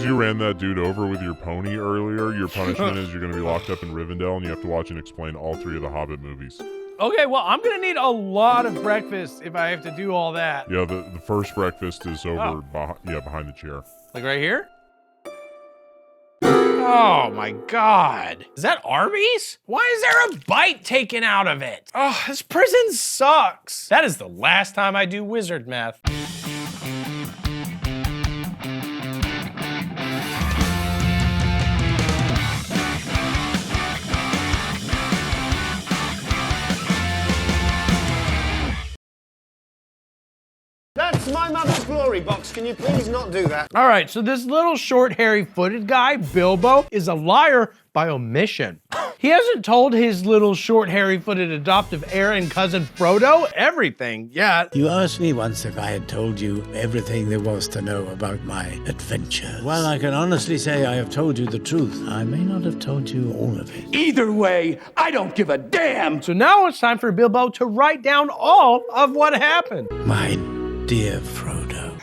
because you ran that dude over with your pony earlier, your punishment is you're going to be locked up in Rivendell and you have to watch and explain all 3 of the Hobbit movies. Okay, well, I'm gonna need a lot of breakfast if I have to do all that. Yeah, the first breakfast is over, behind the chair. Like right here? Oh my God. Is that Arby's? Why is there a bite taken out of it? Oh, this prison sucks. That is the last time I do wizard math. That's my mother's glory box. Can you please not do that? All right, so this little short, hairy-footed guy, Bilbo, is a liar by omission. He hasn't told his little short, hairy-footed adoptive heir and cousin Frodo everything yet. You asked me once if I had told you everything there was to know about my adventures. Well, I can honestly say I have told you the truth. I may not have told you all of it. Either way, I don't give a damn. So now it's time for Bilbo to write down all of what happened. My dear Frodo.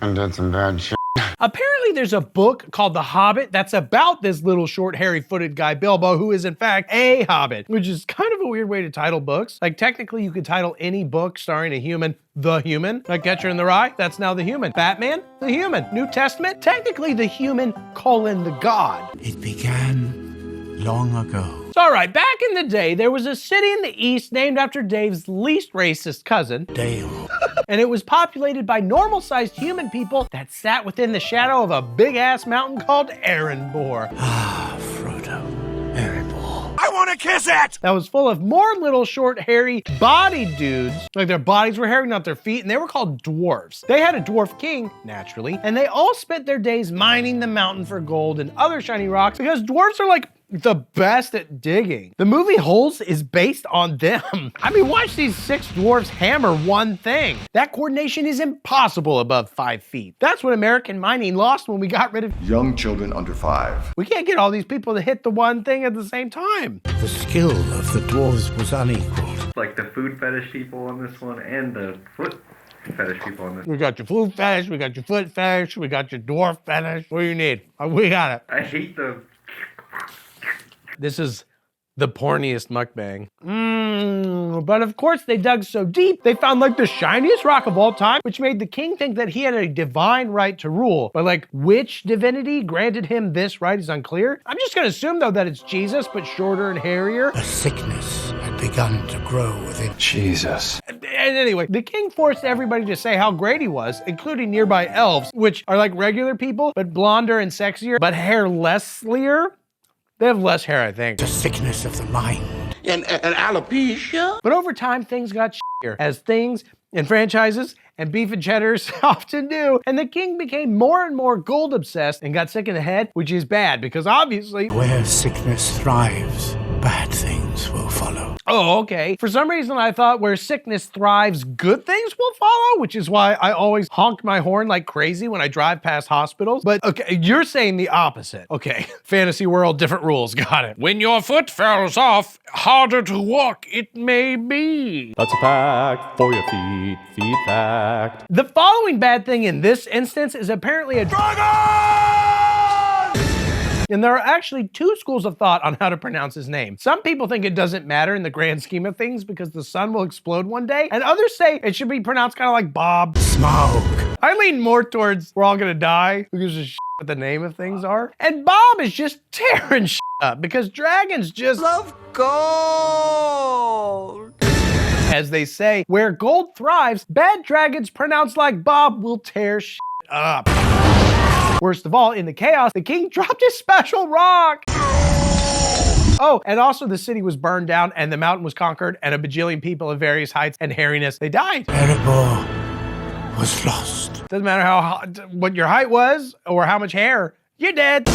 I did some bad shit. Apparently there's a book called The Hobbit that's about this little short hairy-footed guy Bilbo, who is in fact a hobbit, which is kind of a weird way to title books. Like technically you could title any book starring a human The Human. Like Catcher in the Rye, that's now The Human. Batman, The Human. New Testament, technically The Human, the God. It began long ago. So, all right, back in the day, there was a city in the east named after Dave's least racist cousin, Dale. and it was populated by normal-sized human people that sat within the shadow of a big-ass mountain called Erebor. Ah, Frodo. Erebor. I want to kiss it! That was full of more little short hairy bodied dudes, like their bodies were hairy, not their feet, and they were called dwarves. They had a dwarf king, naturally, and they all spent their days mining the mountain for gold and other shiny rocks because dwarves are like the best at digging. The movie Holes is based on them. I mean, watch these 6 dwarves hammer one thing. That coordination is impossible above 5 feet. That's what American mining lost when we got rid of young children under 5. We can't get all these people to hit the one thing at the same time. The skill of the dwarves was unequaled. Like the food fetish people on this one and the foot fetish people on this. We got your food fetish, we got your foot fetish, we got your dwarf fetish. What do you need? We got it. I hate the... This is the porniest mukbang. But of course they dug so deep, they found like the shiniest rock of all time, which made the king think that he had a divine right to rule. But like, which divinity granted him this right is unclear. I'm just gonna assume though that it's Jesus, but shorter and hairier. A sickness had begun to grow within Jesus. And anyway, the king forced everybody to say how great he was, including nearby elves, which are like regular people, but blonder and sexier, but hairlesslier. They have less hair, I think. the sickness of the mind. And alopecia? But over time, things got shittier, as things and franchises and beef and cheddars often do, and the king became more and more gold obsessed and got sick in the head, which is bad because obviously... Where sickness thrives, bad things will follow. Oh, okay. For some reason, I thought where sickness thrives, good things will follow, which is why I always honk my horn like crazy when I drive past hospitals. But okay, you're saying the opposite. Okay, fantasy world, different rules, got it. When your foot falls off, harder to walk it may be. That's a fact for your feet, feet fact. The following bad thing in this instance is apparently a dragon! And there are actually 2 schools of thought on how to pronounce his name. Some people think it doesn't matter in the grand scheme of things because the sun will explode one day, and others say it should be pronounced kind of like Bob. SMAUG. I lean more towards we're all gonna die. Who gives a shit what the name of things are? And Bob is just tearing shit up because dragons just love gold. As they say, where gold thrives, bad dragons pronounced like Bob will tear shit up. Worst of all, in the chaos, the king dropped his special rock. Oh, and also the city was burned down and the mountain was conquered and a bajillion people of various heights and hairiness, they died. Erebor was lost. Doesn't matter what your height was or how much hair, you're dead.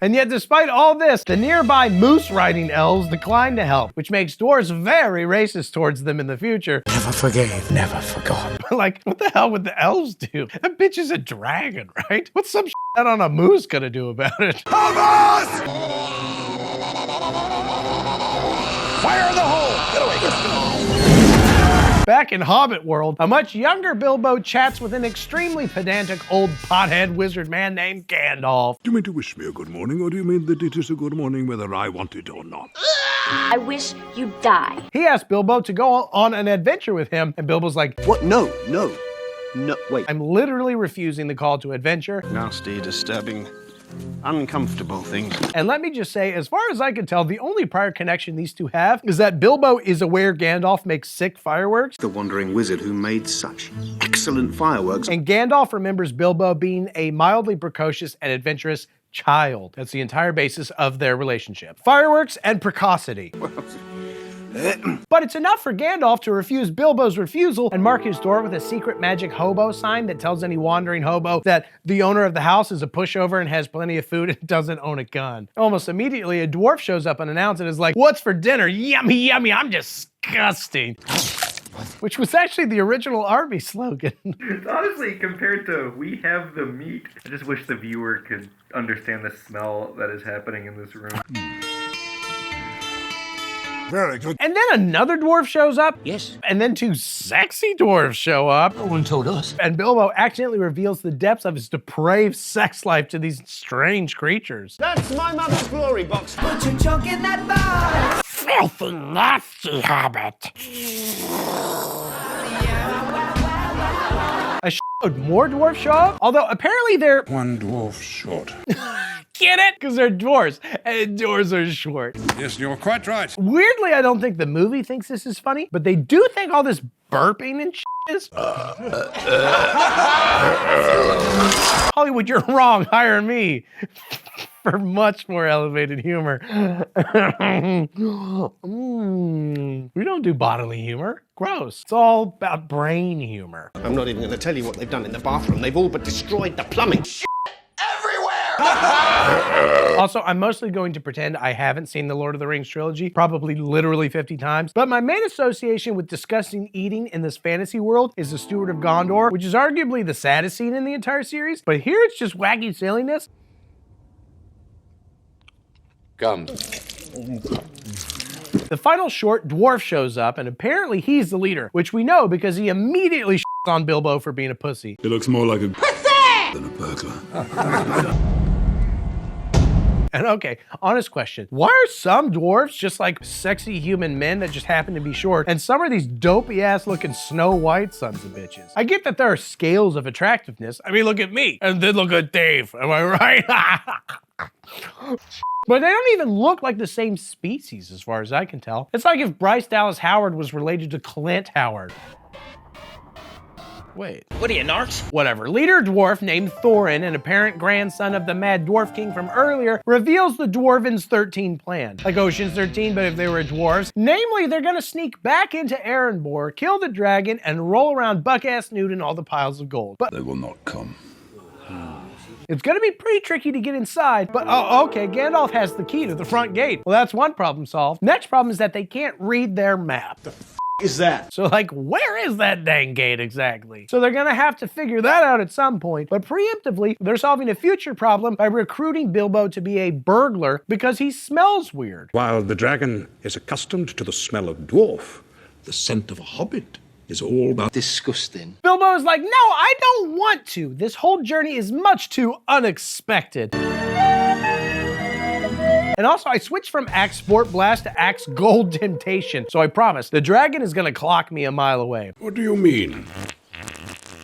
And yet, despite all this, the nearby moose-riding elves declined to help, which makes dwarves very racist towards them in the future. Never forgave, never forgot. Like, what the hell would the elves do? That bitch is a dragon, right? What's some shit on a moose gonna do about it? Fire in the hole! Get away! Back in Hobbit world, a much younger Bilbo chats with an extremely pedantic old pothead wizard man named Gandalf. Do you mean to wish me a good morning, or do you mean that it is a good morning whether I want it or not? I wish you'd die. He asked Bilbo to go on an adventure with him, and Bilbo's like, What? No, wait. I'm literally refusing the call to adventure. Nasty, disturbing, uncomfortable things. And let me just say, as far as I can tell, the only prior connection these two have is that Bilbo is aware Gandalf makes sick fireworks, The wandering wizard who made such excellent fireworks. and Gandalf remembers Bilbo being a mildly precocious and adventurous child. That's the entire basis of their relationship. Fireworks and precocity. But it's enough for Gandalf to refuse Bilbo's refusal and mark his door with a secret magic hobo sign that tells any wandering hobo that the owner of the house is a pushover and has plenty of food and doesn't own a gun. Almost immediately, a dwarf shows up unannounced and is like, "What's for dinner? Yummy, yummy, I'm disgusting." Which was actually the original Arby slogan. Honestly, compared to "we have the meat," I just wish the viewer could understand the smell that is happening in this room. Very good. And then another dwarf shows up. Yes. And then two sexy dwarves show up. No one told us. And Bilbo accidentally reveals the depths of his depraved sex life to these strange creatures. That's my mother's glory box. Put your junk in that box. Filthy, nasty Hobbit. A shitload more dwarves show up, although apparently they're... One dwarf short. Get it? Because they're dwarves, and dwarves are short. Yes, you're quite right. Weirdly, I don't think the movie thinks this is funny, but they do think all this burping and shit is. Hollywood, you're wrong. Hire me for much more elevated humor. We don't do bodily humor. Gross. It's all about brain humor. I'm not even going to tell you what they've done in the bathroom. They've all but destroyed the plumbing. Also, I'm mostly going to pretend I haven't seen the Lord of the Rings trilogy, probably literally 50 times, but my main association with disgusting eating in this fantasy world is the Steward of Gondor, which is arguably the saddest scene in the entire series, but here it's just wacky silliness. Come. The final short, dwarf shows up, and apparently he's the leader, which we know because he immediately shits on Bilbo for being a pussy. He looks more like a than a burglar. And okay, honest question. Why are some dwarves just like sexy human men that just happen to be short, and some are these dopey ass looking Snow White sons of bitches? I get that there are scales of attractiveness. I mean, look at me, and then look at Dave. Am I right? But they don't even look like the same species as far as I can tell. It's like if Bryce Dallas Howard was related to Clint Howard. Wait. What are you, narcs? Whatever. Leader dwarf named Thorin, an apparent grandson of the Mad Dwarf King from earlier, reveals the Dwarven's 13 plan. Like Ocean's 13, but if they were dwarves. Namely, they're gonna sneak back into Erenbor, kill the dragon, and roll around buck-ass nude in all the piles of gold. But They will not come. it's gonna be pretty tricky to get inside, but oh, okay, Gandalf has the key to the front gate. Well, that's one problem solved. Next problem is that they can't read their map. Is that? So like, where is that dang gate exactly? So they're gonna have to figure that out at some point, but preemptively, they're solving a future problem by recruiting Bilbo to be a burglar because he smells weird. While the dragon is accustomed to the smell of dwarf, the scent of a hobbit is all about Disgusting. Bilbo is like, no, I don't want to. This whole journey is much too unexpected. And also, I switched from Axe Sport Blast to Axe Gold Temptation, so I promise, the dragon is gonna clock me a mile away. What do you mean?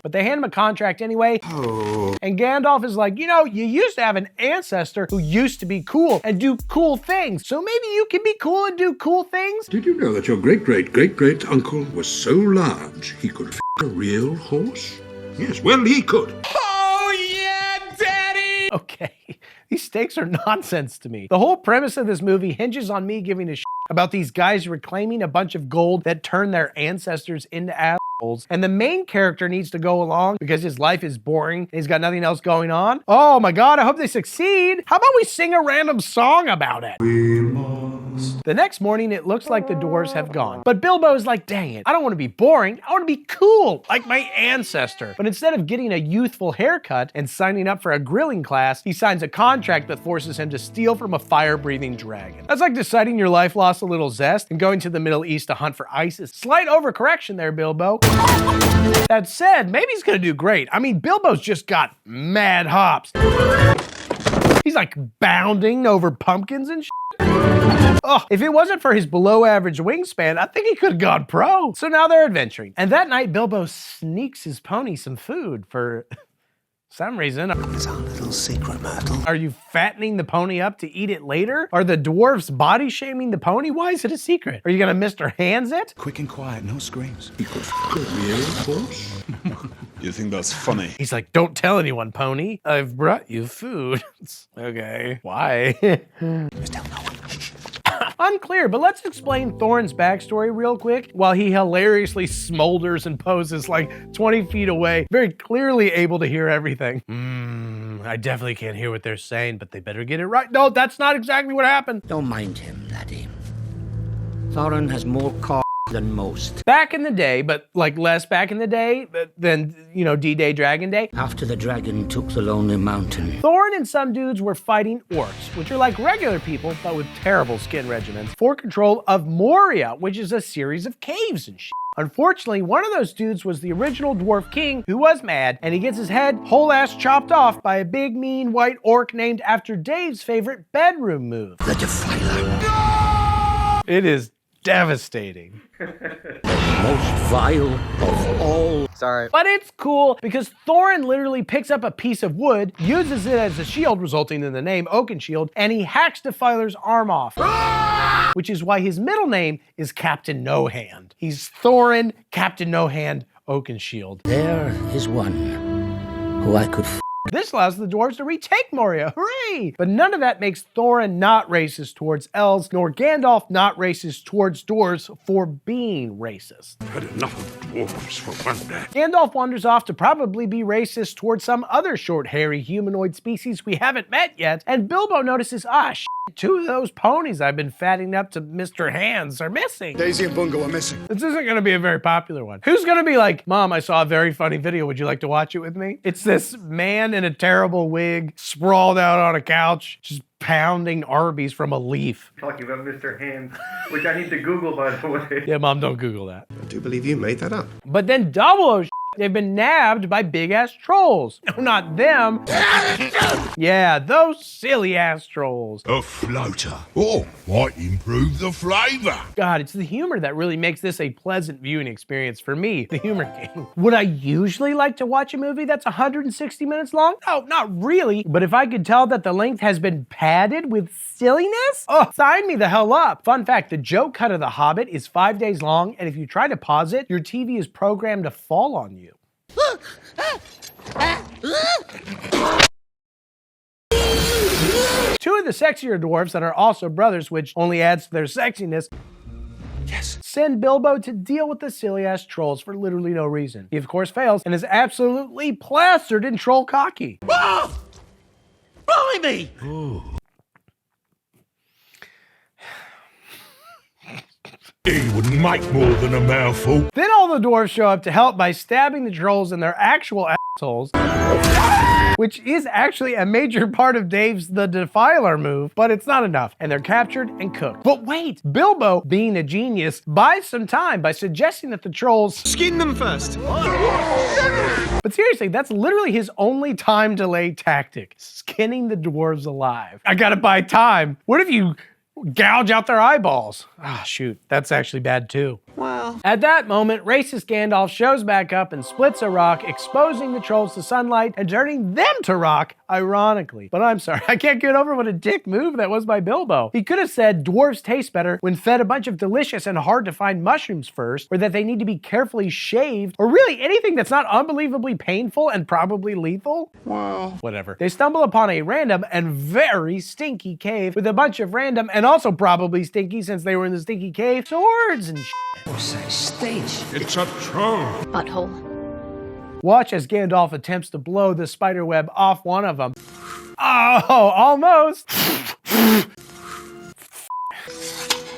But they hand him a contract anyway. Oh. And Gandalf is like, you know, you used to have an ancestor who used to be cool and do cool things. So maybe you can be cool and do cool things? Did you know that your great-great-great-great uncle was so large he could f*** a real horse? Yes, well, he could. Oh, yeah, Daddy! Okay, these stakes are nonsense to me. The whole premise of this movie hinges on me giving a shit about these guys reclaiming a bunch of gold that turned their ancestors into assholes. And the main character needs to go along because his life is boring and he's got nothing else going on. Oh my God, I hope they succeed. How about we sing a random song about it? We beast. The next morning, it looks like the dwarves have gone. But Bilbo's like, dang it, I don't want to be boring. I want to be cool, like my ancestor. But instead of getting a youthful haircut and signing up for a grilling class, he signs a contract that forces him to steal from a fire-breathing dragon. That's like deciding your life lost a little zest and going to the Middle East to hunt for ISIS. Slight overcorrection there, Bilbo. That said, maybe he's gonna do great. I mean, Bilbo's just got mad hops. He's like bounding over pumpkins and shit. Oh, if it wasn't for his below average wingspan, I think he could have gone pro. So now they're adventuring. And that night, Bilbo sneaks his pony some food for some reason. It's our little secret, Myrtle. Are you fattening the pony up to eat it later? Are the dwarves body shaming the pony? Why is it a secret? Are you gonna Mr. Hands it? Quick and quiet, no screams. He could f*** a real horse? You think that's funny? He's like, don't tell anyone, pony. I've brought you food. Okay, why? Just tell no one. Unclear, but let's explain Thorin's backstory real quick while he hilariously smolders and poses like 20 feet away, very clearly able to hear everything. I definitely can't hear what they're saying, but they better get it right. No, that's not exactly what happened. Don't mind him, laddie. Thorin has more than most. Back in the day, but like less back in the day than, you know, D-Day Dragon Day. After the dragon took the Lonely Mountain, Thorin and some dudes were fighting orcs, which are like regular people, but with terrible skin regimens, for control of Moria, which is a series of caves and shit. Unfortunately, one of those dudes was the original dwarf king who was mad, and he gets his head whole ass chopped off by a big mean white orc named after Dave's favorite bedroom move. the Defiler. It is devastating. Most vile of all. Sorry. But it's cool because Thorin literally picks up a piece of wood, uses it as a shield, resulting in the name Oakenshield, and he hacks Defiler's arm off. Which is why his middle name is Captain No Hand. He's Thorin, Captain No Hand, Oakenshield. There is one who I could This allows the dwarves to retake Moria, hooray! But none of that makes Thorin not racist towards elves, nor Gandalf not racist towards dwarves for being racist. Had enough of dwarves for one day. Gandalf wanders off to probably be racist towards some other short, hairy humanoid species we haven't met yet, and Bilbo notices, two of those ponies I've been fatting up to Mr. Hands are missing. Daisy and Bungo are missing. This isn't gonna be a very popular one. Who's gonna be like, Mom, I saw a very funny video, would you like to watch it with me? It's this man in a terrible wig, sprawled out on a couch, just pounding Arby's from a leaf. Talking about Mr. Hands, which I need to Google, by the way. Yeah, Mom, don't Google that. I do believe you made that up. But then double they've been nabbed by big-ass trolls. No, not them. Yeah, those silly-ass trolls. A floater. Oh, might improve the flavor. God, it's the humor that really makes this a pleasant viewing experience for me, the Humor King. Would I usually like to watch a movie that's 160 minutes long? No, not really. But if I could tell that the length has been padded with silliness, oh, sign me the hell up. Fun fact, the joke cut of The Hobbit is 5 days long, and if you try to pause it, your TV is programmed to fall on you. Two of the sexier dwarves that are also brothers, which only adds to their sexiness, send Bilbo to deal with the silly-ass trolls for literally no reason. He, of course, fails and is absolutely plastered in troll cocky. Oh! Blimey! He wouldn't make more than a mouthful. Then all the dwarves show up to help by stabbing the trolls in their actual assholes, which is actually a major part of Dave's The Defiler move, but it's not enough, and they're captured and cooked. But wait, Bilbo, being a genius, buys some time by suggesting that the trolls Skin them first. But seriously, that's literally his only time delay tactic, skinning the dwarves alive. I gotta buy time. What if you gouge out their eyeballs? Shoot, that's actually bad too. Well. At that moment, racist Gandalf shows back up and splits a rock, exposing the trolls to sunlight and turning them to rock, ironically. But I'm sorry, I can't get over what a dick move that was by Bilbo. He could have said dwarves taste better when fed a bunch of delicious and hard to find mushrooms first, or that they need to be carefully shaved, or really anything that's not unbelievably painful and probably lethal. Well. Whatever. They stumble upon a random and very stinky cave with a bunch of random and also probably stinky, since they were in the stinky cave, swords and shit. Stage. It's a troll. Butthole. Watch as Gandalf attempts to blow the spider web off one of them. Oh, almost.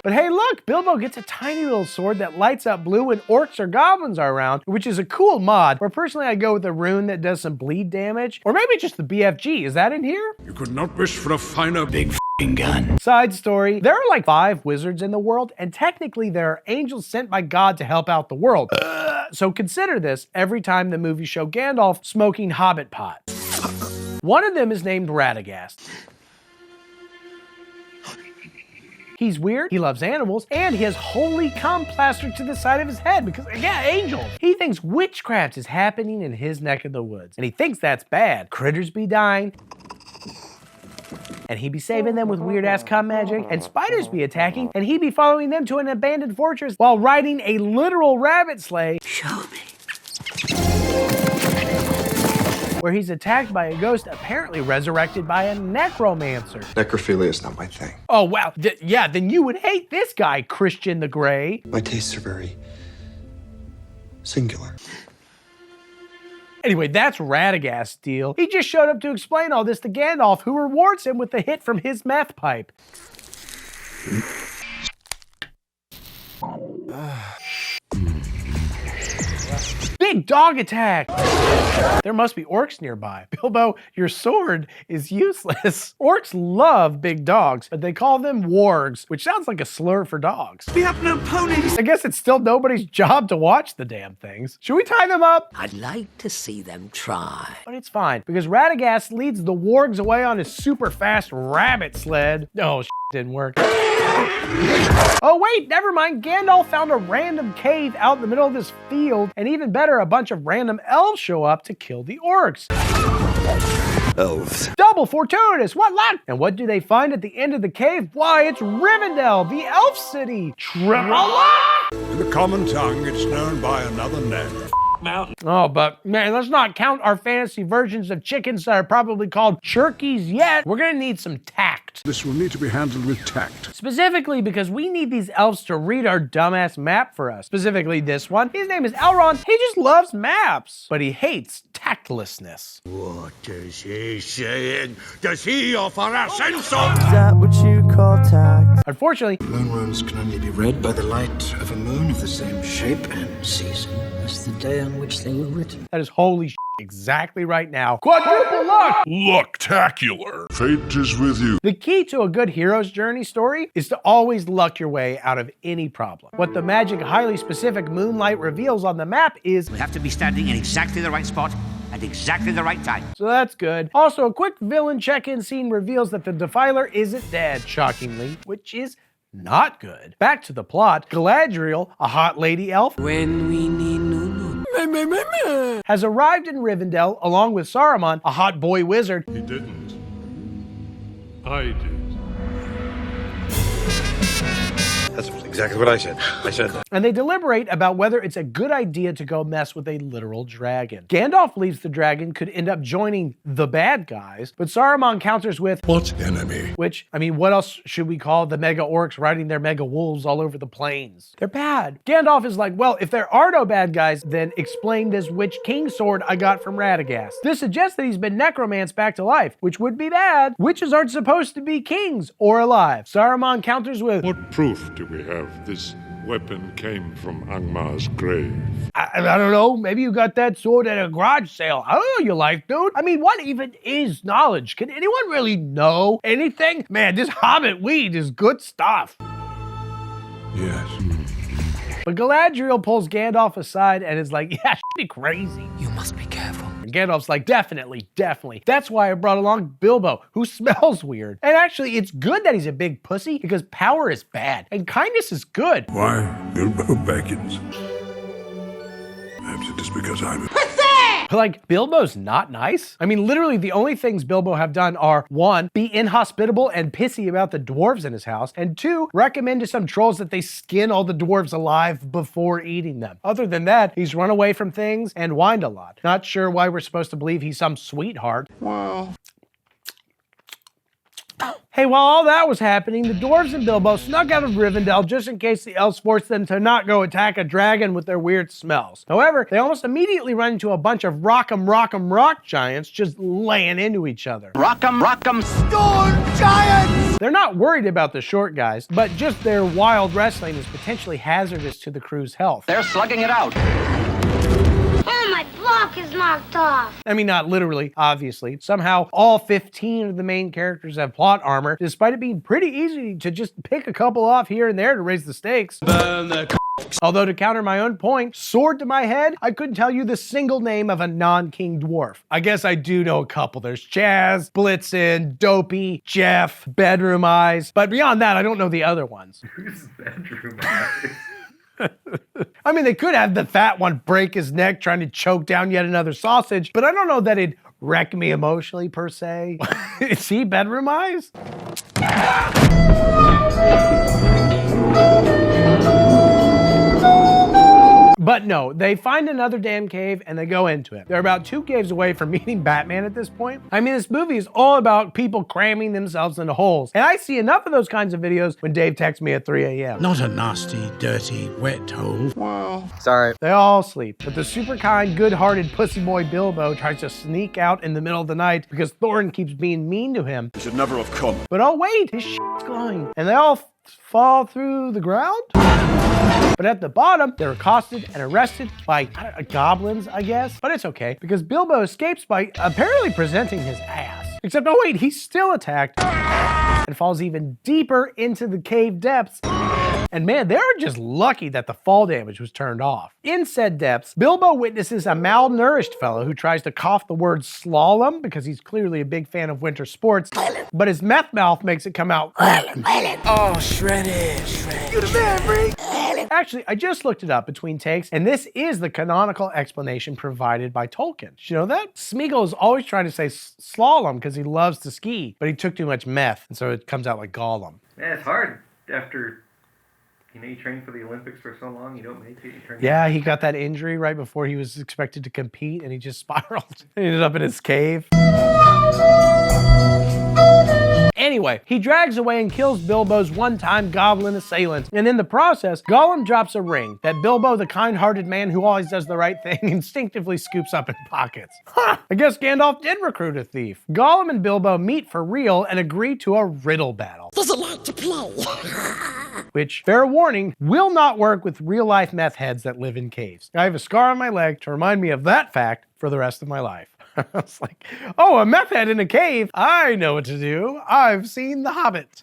But hey, look, Bilbo gets a tiny little sword that lights up blue when orcs or goblins are around, which is a cool mod. Or personally, I go with a rune that does some bleed damage. Or maybe just the BFG. Is that in here? You could not wish for a finer big gun. Side story, there are like 5 wizards in the world, and technically there are angels sent by God to help out the world. So consider this every time the movies show Gandalf smoking Hobbit pot. One of them is named Radagast. He's weird, he loves animals, and he has holy cum plastered to the side of his head because, yeah, angels. He thinks witchcraft is happening in his neck of the woods, and he thinks that's bad. Critters be dying, and he be saving them with weird-ass cum magic, and spiders be attacking, and he be following them to an abandoned fortress while riding a literal rabbit sleigh. Show me. Where he's attacked by a ghost apparently resurrected by a necromancer. Necrophilia is not my thing. Oh, wow. Yeah, then you would hate this guy, Christian the Grey. My tastes are very singular. Anyway, that's Radagast's deal. He just showed up to explain all this to Gandalf, who rewards him with the hit from his meth pipe. Big dog attack! There must be orcs nearby. Bilbo, your sword is useless. Orcs love big dogs, but they call them wargs, which sounds like a slur for dogs. We have no ponies. I guess it's still nobody's job to watch the damn things. Should we tie them up? I'd like to see them try. But it's fine, because Radagast leads the wargs away on his super fast rabbit sled. Oh, didn't work. Oh wait, never mind. Gandalf found a random cave out in the middle of this field, and even better, a bunch of random elves show up to kill the orcs. Elves. Double fortuitous, what luck! And what do they find at the end of the cave? Why, it's Rivendell, the elf city. Triple luck! In the common tongue, it's known by another name. Mountain. Oh, but man, let's not count our fantasy versions of chickens that are probably called turkeys yet. We're gonna need some tact. This will need to be handled with tact. Specifically because we need these elves to read our dumbass map for us. Specifically this one. His name is Elrond. He just loves maps, but he hates tactlessness. What is he saying? Does he offer us insult? Is that what you call tact? Unfortunately, Lone runes can only be read by the light of a moon of the same shape and season as the day on which they were written. That is holy shit exactly right now. Quadruple luck! Lucktacular. Fate is with you. The key to a good hero's journey story is to always luck your way out of any problem. What the magic highly specific moonlight reveals on the map is we have to be standing in exactly the right spot at exactly the right time. So that's good. Also, a quick villain check-in scene reveals that the Defiler isn't dead, shockingly, which is not good. Back to the plot. Galadriel, a hot lady elf, When we need Nunu, has arrived in Rivendell along with Saruman, a hot boy wizard. He didn't. I did. That's exactly what I said. I said that. And they deliberate about whether it's a good idea to go mess with a literal dragon. Gandalf believes the dragon could end up joining the bad guys, but Saruman counters with, What enemy? which, I mean, what else should we call the mega orcs riding their mega wolves all over the plains? They're bad. Gandalf is like, well, if there are no bad guys, then explain this witch king sword I got from Radagast. This suggests that he's been necromanced back to life, which would be bad. Witches aren't supposed to be kings or alive. Saruman counters with, What proof do we have this weapon came from Angmar's grave? I don't know, maybe you got that sword at a garage sale. I don't know your life, dude. I mean, what even is knowledge? Can anyone really know anything? Man, this Hobbit weed is good stuff. Yes. But Galadriel pulls Gandalf aside and is like, yeah, be crazy. you must be careful. And Gandalf's like, definitely, definitely. That's why I brought along Bilbo, who smells weird. And actually, it's good that he's a big pussy because power is bad and kindness is good. Why, Bilbo Baggins? Perhaps it is because I'm Like, Bilbo's not nice? I mean, literally the only things Bilbo have done are 1, be inhospitable and pissy about the dwarves in his house, and 2, recommend to some trolls that they skin all the dwarves alive before eating them. Other than that, he's run away from things and whined a lot. Not sure why we're supposed to believe he's some sweetheart. Well, Hey, while all that was happening, the dwarves and Bilbo snuck out of Rivendell just in case the elves forced them to not go attack a dragon with their weird smells. However, they almost immediately run into a bunch of rock'em rock giants just laying into each other. Rock'em, rock'em. Storm giants! They're not worried about the short guys, but just their wild wrestling is potentially hazardous to the crew's health. They're slugging it out. Oh, my block is knocked off. I mean, not literally, obviously. Somehow, all 15 of the main characters have plot armor, despite it being pretty easy to just pick a couple off here and there to raise the stakes. Although, to counter my own point, sword to my head, I couldn't tell you the single name of a non-king dwarf. I guess I do know a couple. There's Chaz, Blitzen, Dopey, Jeff, Bedroom Eyes. But beyond that, I don't know the other ones. Who's Bedroom Eyes? I mean, they could have the fat one break his neck trying to choke down yet another sausage, but I don't know that it'd wreck me emotionally per se. Is he Bedroom Eyes? But no, they find another damn cave and they go into it. They're about 2 caves away from meeting Batman at this point. I mean, this movie is all about people cramming themselves into holes. And I see enough of those kinds of videos when Dave texts me at 3 a.m. Not a nasty, dirty, wet hole. Well, sorry. They all sleep, but the super kind, good-hearted pussy boy Bilbo tries to sneak out in the middle of the night because Thorin keeps being mean to him. You should never have come. But oh wait, his shit's glowing. And they all fall through the ground? But at the bottom, they're accosted and arrested by goblins, I guess. But it's okay, because Bilbo escapes by apparently presenting his ass. Except, oh wait, he's still attacked and falls even deeper into the cave depths. And man, they're just lucky that the fall damage was turned off. In said depths, Bilbo witnesses a malnourished fellow who tries to cough the word slalom because he's clearly a big fan of winter sports, but his meth mouth makes it come out. Oh, shredded. Good memory. Actually, I just looked it up between takes, and this is the canonical explanation provided by Tolkien. Did you know that? Smeagol is always trying to say slalom because he loves to ski, but he took too much meth, and so it comes out like Gollum. Yeah, it's hard after, you know, you train for the Olympics for so long, you don't make it. Yeah, he got that injury right before he was expected to compete, and he just spiraled. He ended up in his cave. Anyway, he drags away and kills Bilbo's one-time goblin assailant. And in the process, Gollum drops a ring that Bilbo, the kind-hearted man who always does the right thing, instinctively scoops up in pockets. Huh, I guess Gandalf did recruit a thief. Gollum and Bilbo meet for real and agree to a riddle battle. There's a lot to play. Which, fair warning, will not work with real-life meth heads that live in caves. I have a scar on my leg to remind me of that fact for the rest of my life. I was like, oh, a meth head in a cave. I know what to do. I've seen The Hobbit.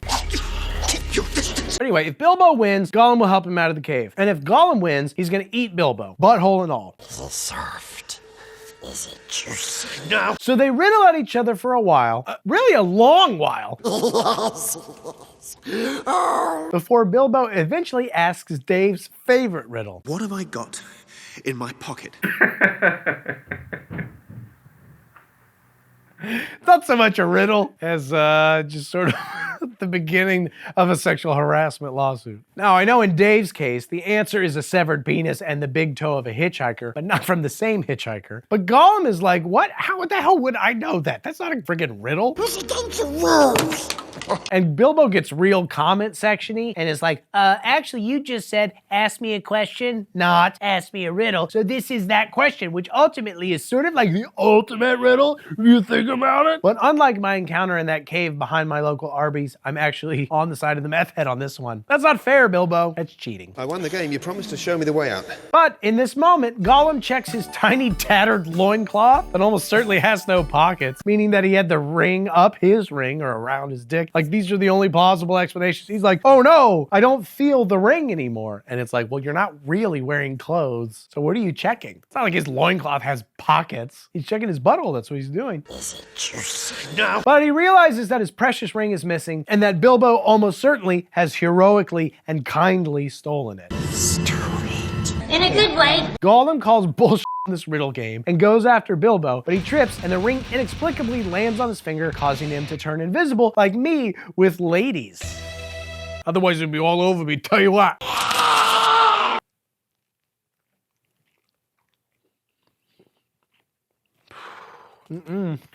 Anyway, if Bilbo wins, Gollum will help him out of the cave. And if Gollum wins, he's gonna eat Bilbo, butthole and all. Is it soft? Is it juicy? No. So they riddle at each other for a while, really a long while, before Bilbo eventually asks Dave's favorite riddle. What have I got in my pocket? Not so much a riddle as just sort of the beginning of a sexual harassment lawsuit. Now, I know in Dave's case, the answer is a severed penis and the big toe of a hitchhiker, but not from the same hitchhiker. But Gollum is like, what? How the hell would I know that? That's not a friggin' riddle. And Bilbo gets real comment section-y and is like, actually, you just said, ask me a question, not ask me a riddle. So this is that question, which ultimately is sort of like the ultimate riddle, if you think about it. But unlike my encounter in that cave behind my local Arby's, I'm actually on the side of the meth head on this one. That's not fair, Bilbo. That's cheating. I won the game. You promised to show me the way out. But in this moment, Gollum checks his tiny tattered loincloth that almost certainly has no pockets, meaning that he had the ring up his ring or around his dick. Like, these are the only plausible explanations. He's like, oh no, I don't feel the ring anymore. And it's like, well, you're not really wearing clothes. So what are you checking? It's not like his loincloth has pockets. He's checking his butthole. That's what he's doing. Is it juicy? No. But he realizes that his precious ring is missing and that Bilbo almost certainly has heroically and kindly stolen it. In a good way. Gollum calls bullshit on this riddle game and goes after Bilbo, but he trips and the ring inexplicably lands on his finger, causing him to turn invisible like me with ladies. Otherwise it'd be all over me, tell you what.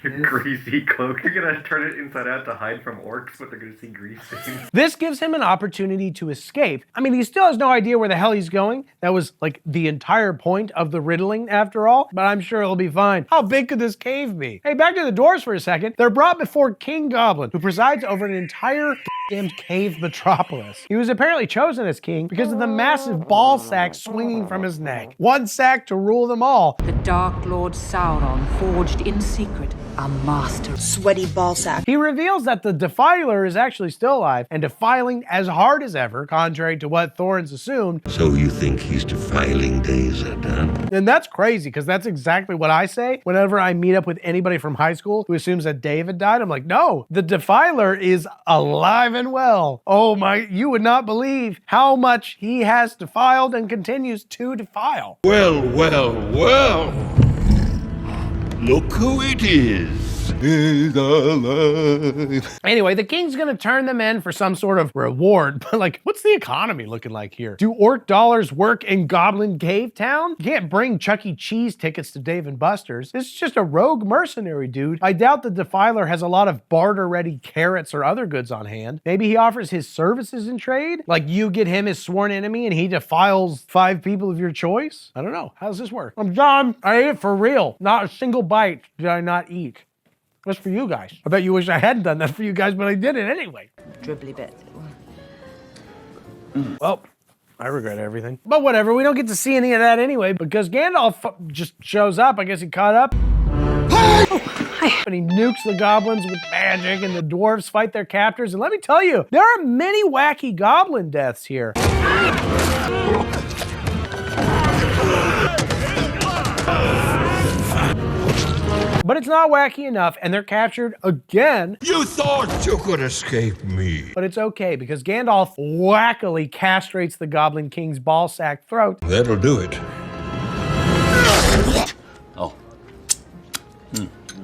Your greasy cloak. You're gonna turn it inside out to hide from orcs, but they're gonna see grease stains. This gives him an opportunity to escape. I mean, he still has no idea where the hell he's going. That was like the entire point of the riddling after all, but I'm sure he'll be fine. How big could this cave be? Hey, back to the dwarves for a second. They're brought before King Goblin, who presides over an entire damn cave metropolis. He was apparently chosen as king because of the massive ball sack swinging from his neck. One sack to rule them all. The Dark Lord Sauron forged in secret a master sweaty ball sack. He reveals that the Defiler is actually still alive and defiling as hard as ever, contrary to what Thorns assumed. So you think he's defiling David, huh? And that's crazy, because that's exactly what I say whenever I meet up with anybody from high school who assumes that David died. I'm like, no, the Defiler is alive and well. Oh my, you would not believe how much he has defiled and continues to defile. Well, well, well. Look who it is. He's alive. Anyway, the king's gonna turn them in for some sort of reward, but like, what's the economy looking like here? Do orc dollars work in Goblin Cave Town? You can't bring Chuck E. Cheese tickets to Dave and Buster's. This is just a rogue mercenary, dude. I doubt the Defiler has a lot of barter-ready carrots or other goods on hand. Maybe he offers his services in trade? Like you get him his sworn enemy and he defiles 5 people of your choice? I don't know. How does this work? I'm done. I ate it for real. Not a single bite did I not eat. That's for you guys. I bet you wish I hadn't done that for you guys, but I did it anyway. dribbly bit. Well, I regret everything. But whatever, we don't get to see any of that anyway, because Gandalf just shows up. I guess he caught up. And he nukes the goblins with magic, and the dwarves fight their captors. And let me tell you, there are many wacky goblin deaths here. But it's not wacky enough, and they're captured again. You thought you could escape me. But it's okay, because Gandalf wackily castrates the Goblin King's ballsack throat. That'll do it. Oh.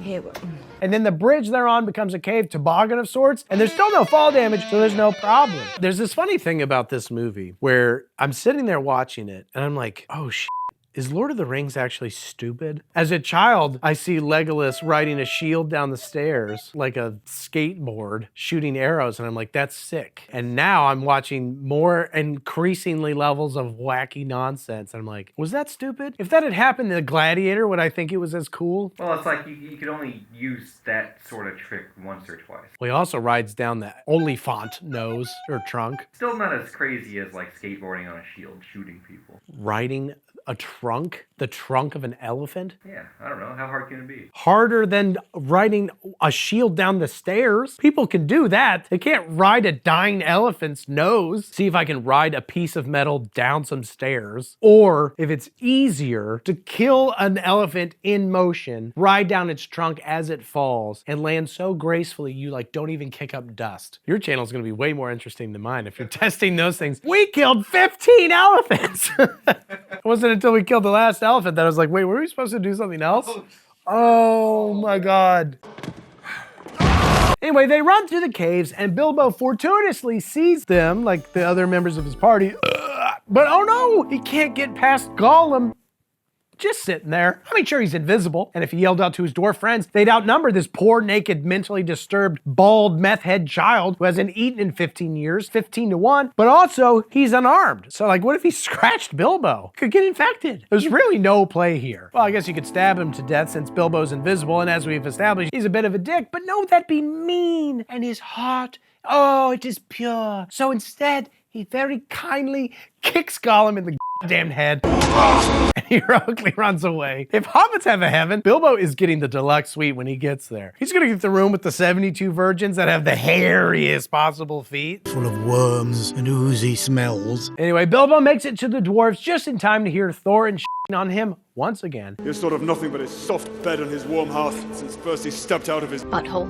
Here we go. And then the bridge they're on becomes a cave toboggan of sorts, and there's still no fall damage, so there's no problem. There's this funny thing about this movie where I'm sitting there watching it, and I'm like, oh shit. Is Lord of the Rings actually stupid? As a child, I see Legolas riding a shield down the stairs like a skateboard, shooting arrows, and I'm like, that's sick. And now I'm watching more increasingly levels of wacky nonsense, and I'm like, was that stupid? If that had happened in The Gladiator, would I think it was as cool? Well, it's like you could only use that sort of trick once or twice. Well, he also rides down the Oliphant nose, or trunk. Still not as crazy as like skateboarding on a shield, shooting people. Riding a trunk? The trunk of an elephant? Yeah, I don't know. How hard can it be? Harder than riding a shield down the stairs. People can do that. They can't ride a dying elephant's nose. See if I can ride a piece of metal down some stairs. Or if it's easier to kill an elephant in motion, ride down its trunk as it falls and land so gracefully you like don't even kick up dust. Your channel's gonna be way more interesting than mine if you're testing those things. We killed 15 elephants! It wasn't until we killed the last elephant that I was like, wait, were we supposed to do something else? Oh my God. Anyway, they run through the caves and Bilbo fortuitously sees them, like the other members of his party. But oh no, he can't get past Gollum. Just sitting there. I mean, sure, he's invisible. And if he yelled out to his dwarf friends, they'd outnumber this poor, naked, mentally disturbed, bald, meth-head child who hasn't eaten in 15 years, 15-1. But also, he's unarmed. So, like, what if he scratched Bilbo? Could get infected. There's really no play here. Well, I guess you could stab him to death since Bilbo's invisible. And as we've established, he's a bit of a dick. But no, that'd be mean. And his heart, oh, it is pure. So instead, he very kindly kicks Gollum in the goddamn head and heroically runs away. If hobbits have a heaven, Bilbo is getting the deluxe suite when he gets there. He's gonna get the room with the 72 virgins that have the hairiest possible feet. Full of worms and oozy smells. Anyway, Bilbo makes it to the dwarves just in time to hear Thorin on him once again. He's thought of nothing but his soft bed and his warm hearth since first he stepped out of his butthole.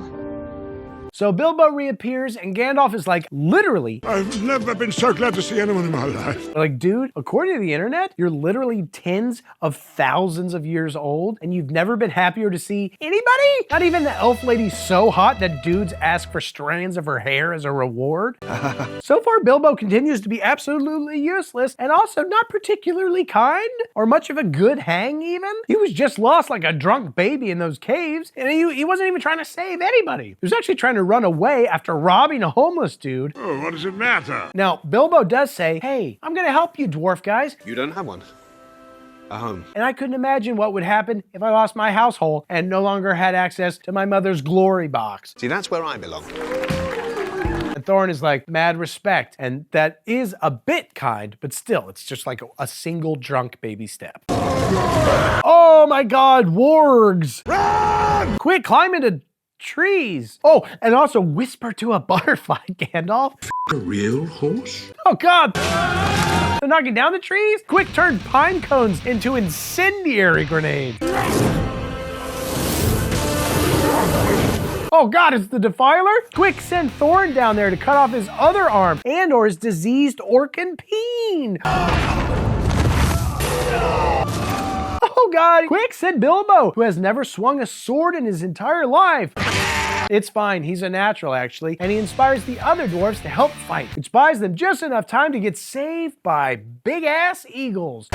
So Bilbo reappears and Gandalf is like, literally, I've never been so glad to see anyone in my life. like, dude, according to the internet, you're literally tens of thousands of years old and you've never been happier to see anybody? Not even the elf lady's so hot that dudes ask for strands of her hair as a reward. So far, Bilbo continues to be absolutely useless and also not particularly kind or much of a good hang even. He was just lost like a drunk baby in those caves and he wasn't even trying to save anybody. He was actually trying to run away after robbing a homeless dude. Oh, what does it matter? Now, Bilbo does say, hey, I'm gonna help you dwarf guys. You don't have one. A home. And I couldn't imagine what would happen if I lost my household and no longer had access to my mother's glory box. See, that's where I belong. And Thorin is like, mad respect. And that is a bit kind, but still, it's just like a single drunk baby step. Oh my God, wargs! Run! Quick, climb into trees. Oh, and also whisper to a butterfly, Gandalf. A real horse? Oh God! They're knocking down the trees? Quick, turn pine cones into incendiary grenades. Oh God, it's the Defiler? Quick, send Thorin down there to cut off his other arm and or his diseased Orcan peen. Oh God, quick, send Bilbo, who has never swung a sword in his entire life. It's fine, he's a natural actually, and he inspires the other dwarves to help fight, which buys them just enough time to get saved by big-ass eagles.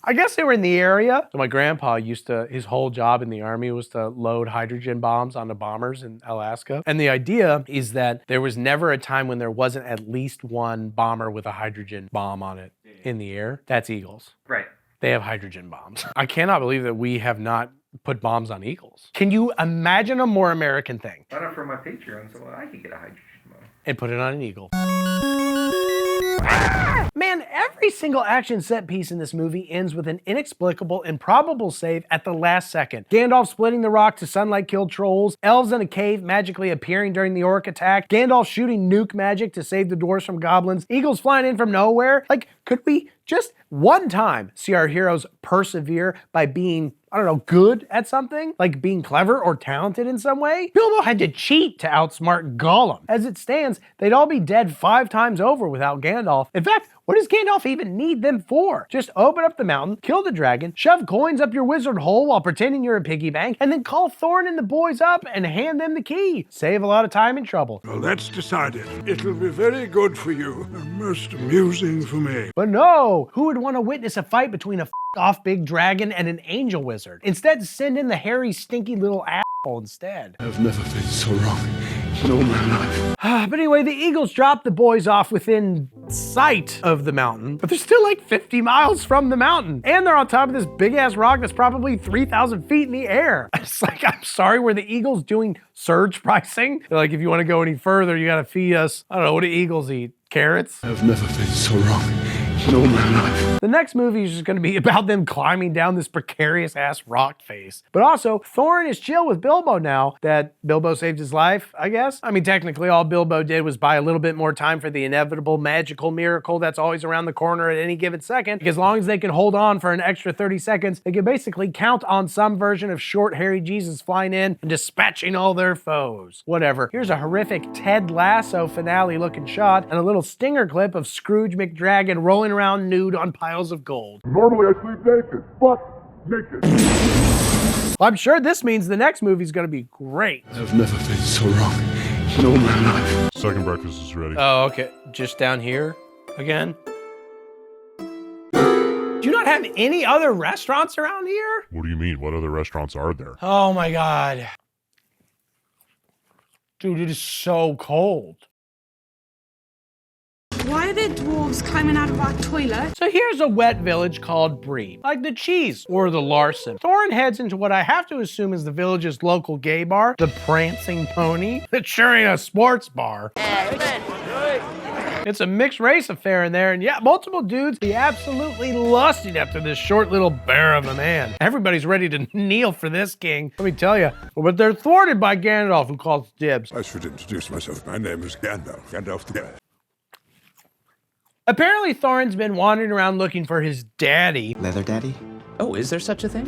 I guess they were in the area. So my grandpa his whole job in the army was to load hydrogen bombs onto bombers in Alaska. And the idea is that there was never a time when there wasn't at least one bomber with a hydrogen bomb on it in the air. That's eagles. Right. They have hydrogen bombs. I cannot believe that we have not put bombs on eagles. Can you imagine a more American thing? Sign up for my Patreon so I can get a hydrogen bomb. And put it on an eagle. Man, every single action set piece in this movie ends with an inexplicable, improbable save at the last second. Gandalf splitting the rock to sunlight-killed trolls, elves in a cave magically appearing during the orc attack, Gandalf shooting nuke magic to save the dwarves from goblins, eagles flying in from nowhere. Like, could we just one time see our heroes persevere by being, I don't know, good at something? Like being clever or talented in some way? Bilbo had to cheat to outsmart Gollum. As it stands, they'd all be dead 5 times over without Gandalf. In fact, what does Gandalf even need them for? Just open up the mountain, kill the dragon, shove coins up your wizard hole while pretending you're a piggy bank, and then call Thorin and the boys up and hand them the key. Save a lot of time and trouble. Well, that's decided. It'll be very good for you and most amusing for me. But no, who would want to witness a fight between a off big dragon and an angel wizard? Instead, send in the hairy, stinky little asshole instead. I've never been so wrong in all my life. But anyway, the eagles drop the boys off within sight of the mountain, but they're still like 50 miles from the mountain. And they're on top of this big ass rock that's probably 3,000 feet in the air. It's like, I'm sorry, were the eagles doing surge pricing? They're like, if you want to go any further, you got to feed us, I don't know, what do eagles eat? Carrots? I've never been so wrong in all my life. The next movie is just going to be about them climbing down this precarious ass rock face. But also, Thorin is chill with Bilbo now that Bilbo saved his life, I guess. I mean, technically all Bilbo did was buy a little bit more time for the inevitable magical miracle that's always around the corner at any given second. As long as they can hold on for an extra 30 seconds, they can basically count on some version of short, hairy Jesus flying in and dispatching all their foes. Whatever. Here's a horrific Ted Lasso finale looking shot and a little stinger clip of Scrooge McDragon rolling around nude on piles of gold. Normally I sleep naked, but naked. Well, I'm sure this means the next movie's gonna be great. I've never been so wrong in all my life. Second breakfast is ready. Oh, okay. Just down here again? Do you not have any other restaurants around here? What do you mean? What other restaurants are there? Oh my God. Dude, it is so cold. Why are there dwarves climbing out of our toilet? So here's a wet village called Bree, like the cheese or the Larson. Thorin heads into what I have to assume is the village's local gay bar, the Prancing Pony. It sure ain't a sports bar. It's a mixed race affair in there, and yeah, multiple dudes be absolutely lusting after this short little bear of a man. Everybody's ready to kneel for this king. Let me tell you, but they're thwarted by Gandalf, who calls dibs. I should introduce myself. My name is Gandalf. Gandalf the Grey. Apparently, Thorin's been wandering around looking for his daddy. Leather daddy? Oh, is there such a thing?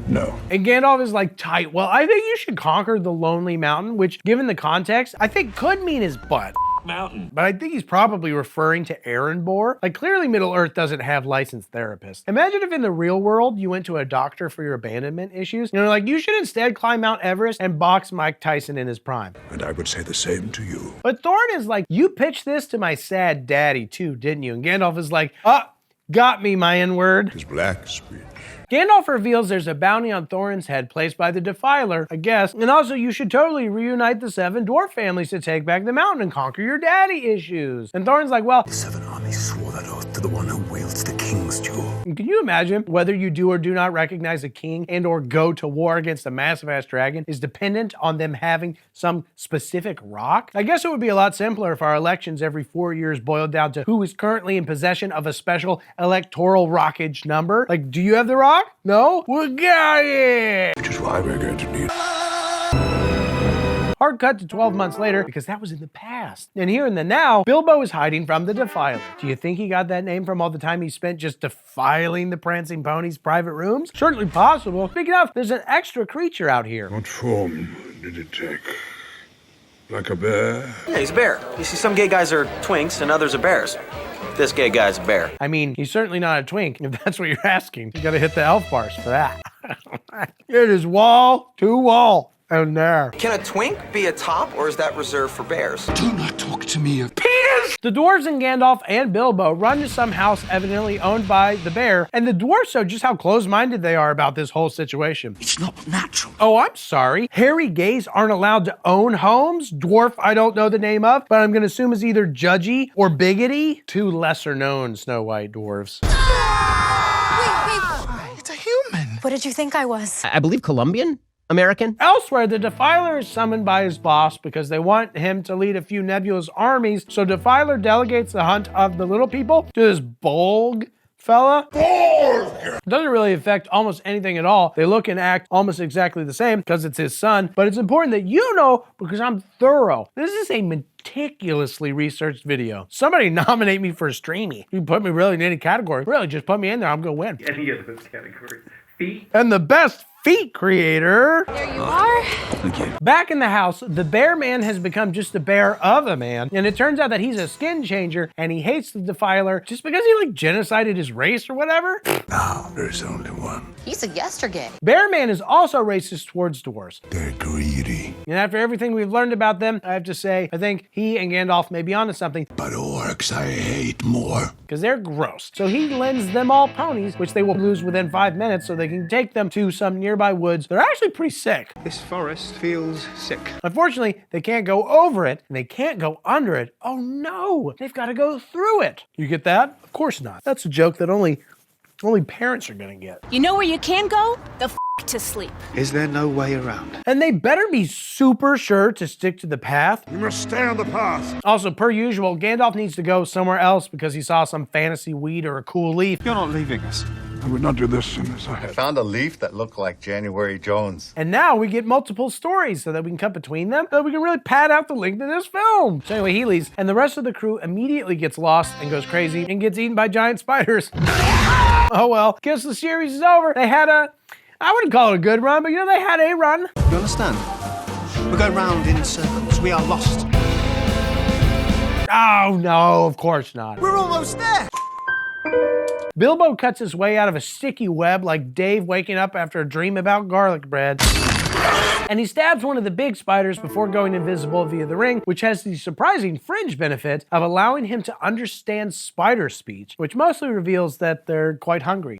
No. And Gandalf is like, tight. Well, I think you should conquer the Lonely Mountain, which, given the context, I think could mean his butt. Mountain. But I think he's probably referring to Erebor. Like, clearly Middle-earth doesn't have licensed therapists. Imagine if in the real world you went to a doctor for your abandonment issues. You know, like, you should instead climb Mount Everest and box Mike Tyson in his prime. And I would say the same to you. But Thorin is like, you pitched this to my sad daddy too, didn't you? And Gandalf is like, got me, my N-word. His black speech. Gandalf reveals there's a bounty on Thorin's head placed by the Defiler, I guess. And also, you should totally reunite the 7 dwarf families to take back the mountain and conquer your daddy issues. And Thorin's like, well, The 7 armies swore that oath to the one who wields the king's jewel. can you imagine whether you do or do not recognize a king and or go to war against a massive ass dragon is dependent on them having some specific rock? I guess it would be a lot simpler if our elections every 4 years boiled down to who is currently in possession of a special electoral rockage number. Like, do you have the rock? No? We got it! Which is why we're going to need... Hard cut to 12 months later, because that was in the past. And here in the now, Bilbo is hiding from the Defiler. Do you think he got that name from all the time he spent just defiling the Prancing Pony's private rooms? Certainly possible. Speaking of, there's an extra creature out here. What form did it take? Like a bear? Yeah, he's a bear. You see, some gay guys are twinks and others are bears. This gay guy's a bear. I mean, he's certainly not a twink, if that's what you're asking. You gotta hit the elf bars for that. It is wall to wall. And there. Can a twink be a top, or is that reserved for bears? Do not talk to me of penis! The dwarves and Gandalf and Bilbo run to some house evidently owned by the bear, and the dwarves show just how close-minded they are about this whole situation. It's not natural. Oh, I'm sorry. Hairy gays aren't allowed to own homes? Dwarf I don't know the name of, but I'm gonna assume is either judgy or biggity. 2 lesser-known Snow White dwarves. Wait. It's a human. What did you think I was? I believe Colombian? American? Elsewhere, the Defiler is summoned by his boss because they want him to lead a few nebulous armies, so Defiler delegates the hunt of the little people to this Bolg fella. Bolg! Doesn't really affect almost anything at all. They look and act almost exactly the same because it's his son, but it's important that you know because I'm thorough. This is a meticulously researched video. Somebody nominate me for a streamy. You can put me really in any category. Really, just put me in there, I'm gonna win. Any of those categories. Feet. And the best feet creator. There you are. Okay. Back in the house, the bear man has become just a bear of a man, and it turns out that he's a skin changer, and he hates the Defiler just because he like genocided his race or whatever. Now there's only one. He's a yesterday. Bear man is also racist towards dwarves. They're greedy. And after everything we've learned about them, I have to say, I think he and Gandalf may be onto something. But orcs I hate more. Because they're gross. So he lends them all ponies, which they will lose within 5 minutes so they can take them to some nearby woods. They're actually pretty sick. This forest feels sick. Unfortunately, they can't go over it, and they can't go under it. Oh no, they've got to go through it. You get that? Of course not. That's a joke that only parents are gonna get. You know where you can go? The to sleep. Is there no way around? And they better be super sure to stick to the path. You must stay on the path. Also, per usual, Gandalf needs to go somewhere else because he saw some fantasy weed or a cool leaf. You're not leaving us. I would not do this unless I had. Found a leaf that looked like January Jones. And now we get multiple stories so that we can cut between them, so we can really pad out the length of this film. So anyway, he leaves, and the rest of the crew immediately gets lost and goes crazy and gets eaten by giant spiders. Oh well, guess the series is over. They had I wouldn't call it a good run, but you know, they had a run. You understand? We go round in circles. We are lost. Oh no, of course not. We're almost there. Bilbo cuts his way out of a sticky web like Dave waking up after a dream about garlic bread. And he stabs one of the big spiders before going invisible via the ring, which has the surprising fringe benefit of allowing him to understand spider speech, which mostly reveals that they're quite hungry.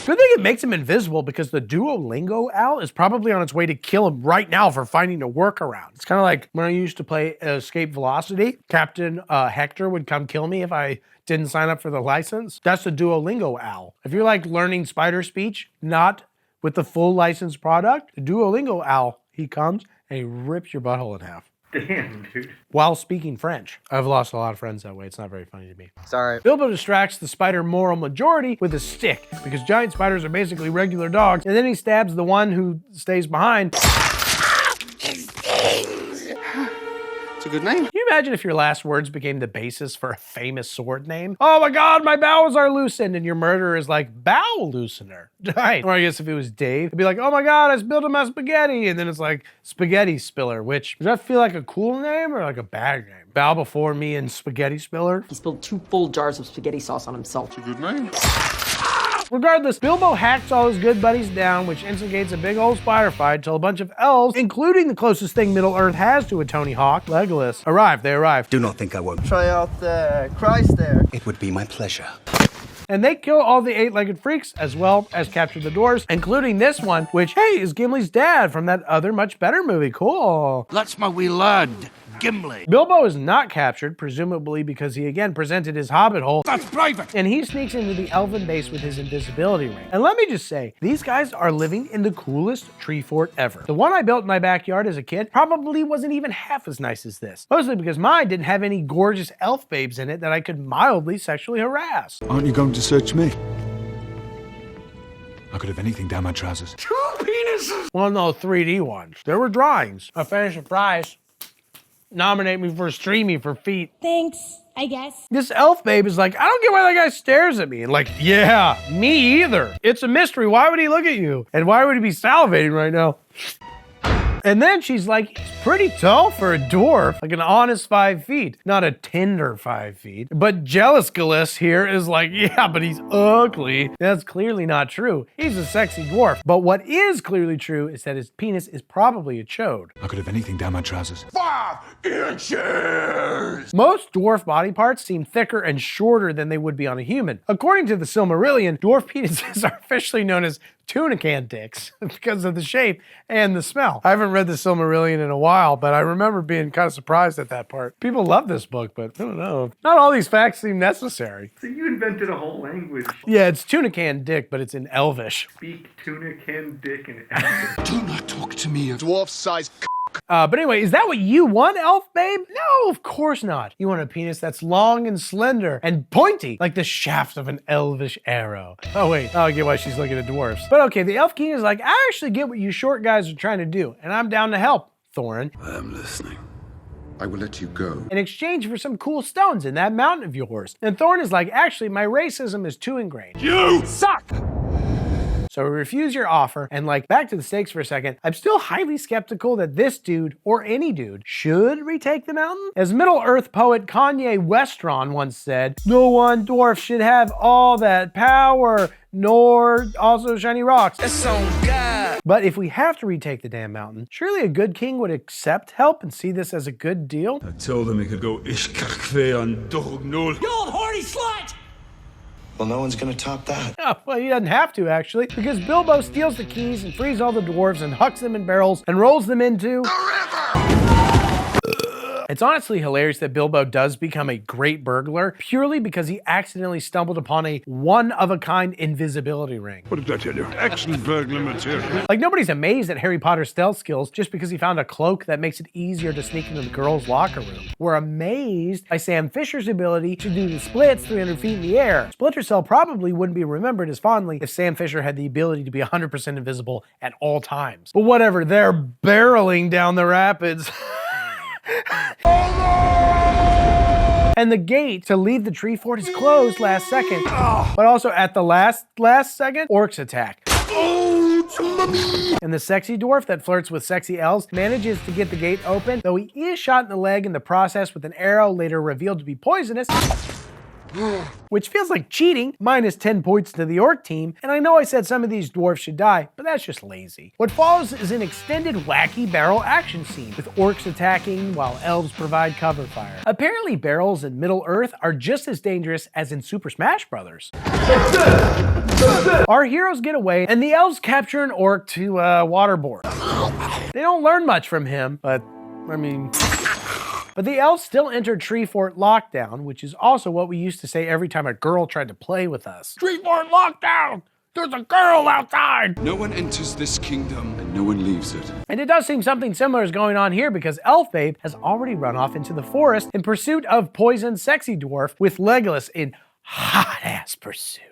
Good thing it makes him invisible because the Duolingo owl is probably on its way to kill him right now for finding a workaround. It's kind of like when I used to play Escape Velocity, Captain Hector would come kill me if I didn't sign up for the license. That's the Duolingo owl. If you're like learning spider speech, not with the full licensed product, the Duolingo owl, he comes and he rips your butthole in half. Damn, dude. While speaking French. I've lost a lot of friends that way. It's not very funny to me. Sorry. Bilbo distracts the spider moral majority with a stick because giant spiders are basically regular dogs. And then he stabs the one who stays behind. It's a good name. Can you imagine if your last words became the basis for a famous sword name? Oh my God, my bowels are loosened, and your murderer is like, bowel loosener. Right. Or I guess if it was Dave, it'd be like, oh my God, I spilled in my spaghetti. And then it's like, spaghetti spiller, which, does that feel like a cool name or like a bad name? Bow before me and spaghetti spiller? He spilled 2 full jars of spaghetti sauce on himself. It's a good name. Regardless, Bilbo hacks all his good buddies down, which instigates a big old spider fight till a bunch of elves, including the closest thing Middle-earth has to a Tony Hawk, Legolas, arrive. They arrive. Do not think I won't. Try out the Christ there. It would be my pleasure. And they kill all the 8-legged freaks, as well as capture the dwarves, including this one, which, hey, is Gimli's dad from that other much better movie. Cool. That's my wee lad, Gimli. Bilbo is not captured, presumably because he again presented his hobbit hole. That's private. And he sneaks into the elven base with his invisibility ring. And let me just say, these guys are living in the coolest tree fort ever. The one I built in my backyard as a kid probably wasn't even half as nice as this. Mostly because mine didn't have any gorgeous elf babes in it that I could mildly sexually harass. Aren't you going to search me? I could have anything down my trousers. 2 penises! Well, no, 3D ones. There were drawings. I finished the prize. Nominate me for Streamy for feet. Thanks, I guess. This elf babe is like, I don't get why that guy stares at me. And like, yeah, me either. It's a mystery. Why would he look at you? And why would he be salivating right now? And then she's like, he's pretty tall for a dwarf, like an honest 5 feet, not a tender 5 feet. But Jealous Gillis here is like, yeah, but he's ugly. That's clearly not true. He's a sexy dwarf. But what is clearly true is that his penis is probably a chode. I could have anything down my trousers. 5 inches! Most dwarf body parts seem thicker and shorter than they would be on a human. According to the Silmarillion, dwarf penises are officially known as tuna can dicks because of the shape and the smell. I haven't read the Silmarillion in a while, but I remember being kind of surprised at that part. People love this book, but I don't know. Not all these facts seem necessary. So you invented a whole language. Yeah, it's tuna can dick, but it's in Elvish. Speak tuna can dick in Elvish. Do not talk to me, a dwarf-sized But anyway, is that what you want, elf babe? No, of course not. You want a penis that's long and slender and pointy, like the shaft of an elvish arrow. Oh wait, I get why she's looking at dwarfs. But okay, the elf king is like, I actually get what you short guys are trying to do, and I'm down to help, Thorin. I am listening. I will let you go. In exchange for some cool stones in that mountain of yours. And Thorin is like, actually, my racism is too ingrained. You suck! So we refuse your offer, and like, back to the stakes for a second, I'm still highly skeptical that this dude, or any dude, should retake the mountain. As Middle-earth poet Kanye Westron once said, no one dwarf should have all that power, nor also shiny rocks. That's on God. But if we have to retake the damn mountain, surely a good king would accept help and see this as a good deal? I told him he could go ishkakve on Dognol. You old horny slut! Well, no one's gonna top that. Oh, well, he doesn't have to, actually, because Bilbo steals the keys and frees all the dwarves and hucks them in barrels and rolls them into the river. It's honestly hilarious that Bilbo does become a great burglar purely because he accidentally stumbled upon a one-of-a-kind invisibility ring. What did I tell you? Excellent burglar material. Like, nobody's amazed at Harry Potter's stealth skills just because he found a cloak that makes it easier to sneak into the girls' locker room. We're amazed by Sam Fisher's ability to do the splits 300 feet in the air. Splinter Cell probably wouldn't be remembered as fondly if Sam Fisher had the ability to be 100% invisible at all times. But whatever, they're barreling down the rapids. And the gate to leave the tree fort is closed last second. But also at the last second, orcs attack. And the sexy dwarf that flirts with sexy elves manages to get the gate open, though he is shot in the leg in the process with an arrow later revealed to be poisonous. Which feels like cheating, minus 10 points to the orc team, and I know I said some of these dwarves should die, but that's just lazy. What follows is an extended wacky barrel action scene, with orcs attacking while elves provide cover fire. Apparently barrels in Middle-earth are just as dangerous as in Super Smash Bros. Our heroes get away, and the elves capture an orc to waterboard. They don't learn much from him, but, I mean... But the elves still enter Tree Fort Lockdown, which is also what we used to say every time a girl tried to play with us. Tree Fort Lockdown! There's a girl outside! No one enters this kingdom, and no one leaves it. And it does seem something similar is going on here because Elf Babe has already run off into the forest in pursuit of Poison Sexy Dwarf with Legolas in hot-ass pursuit.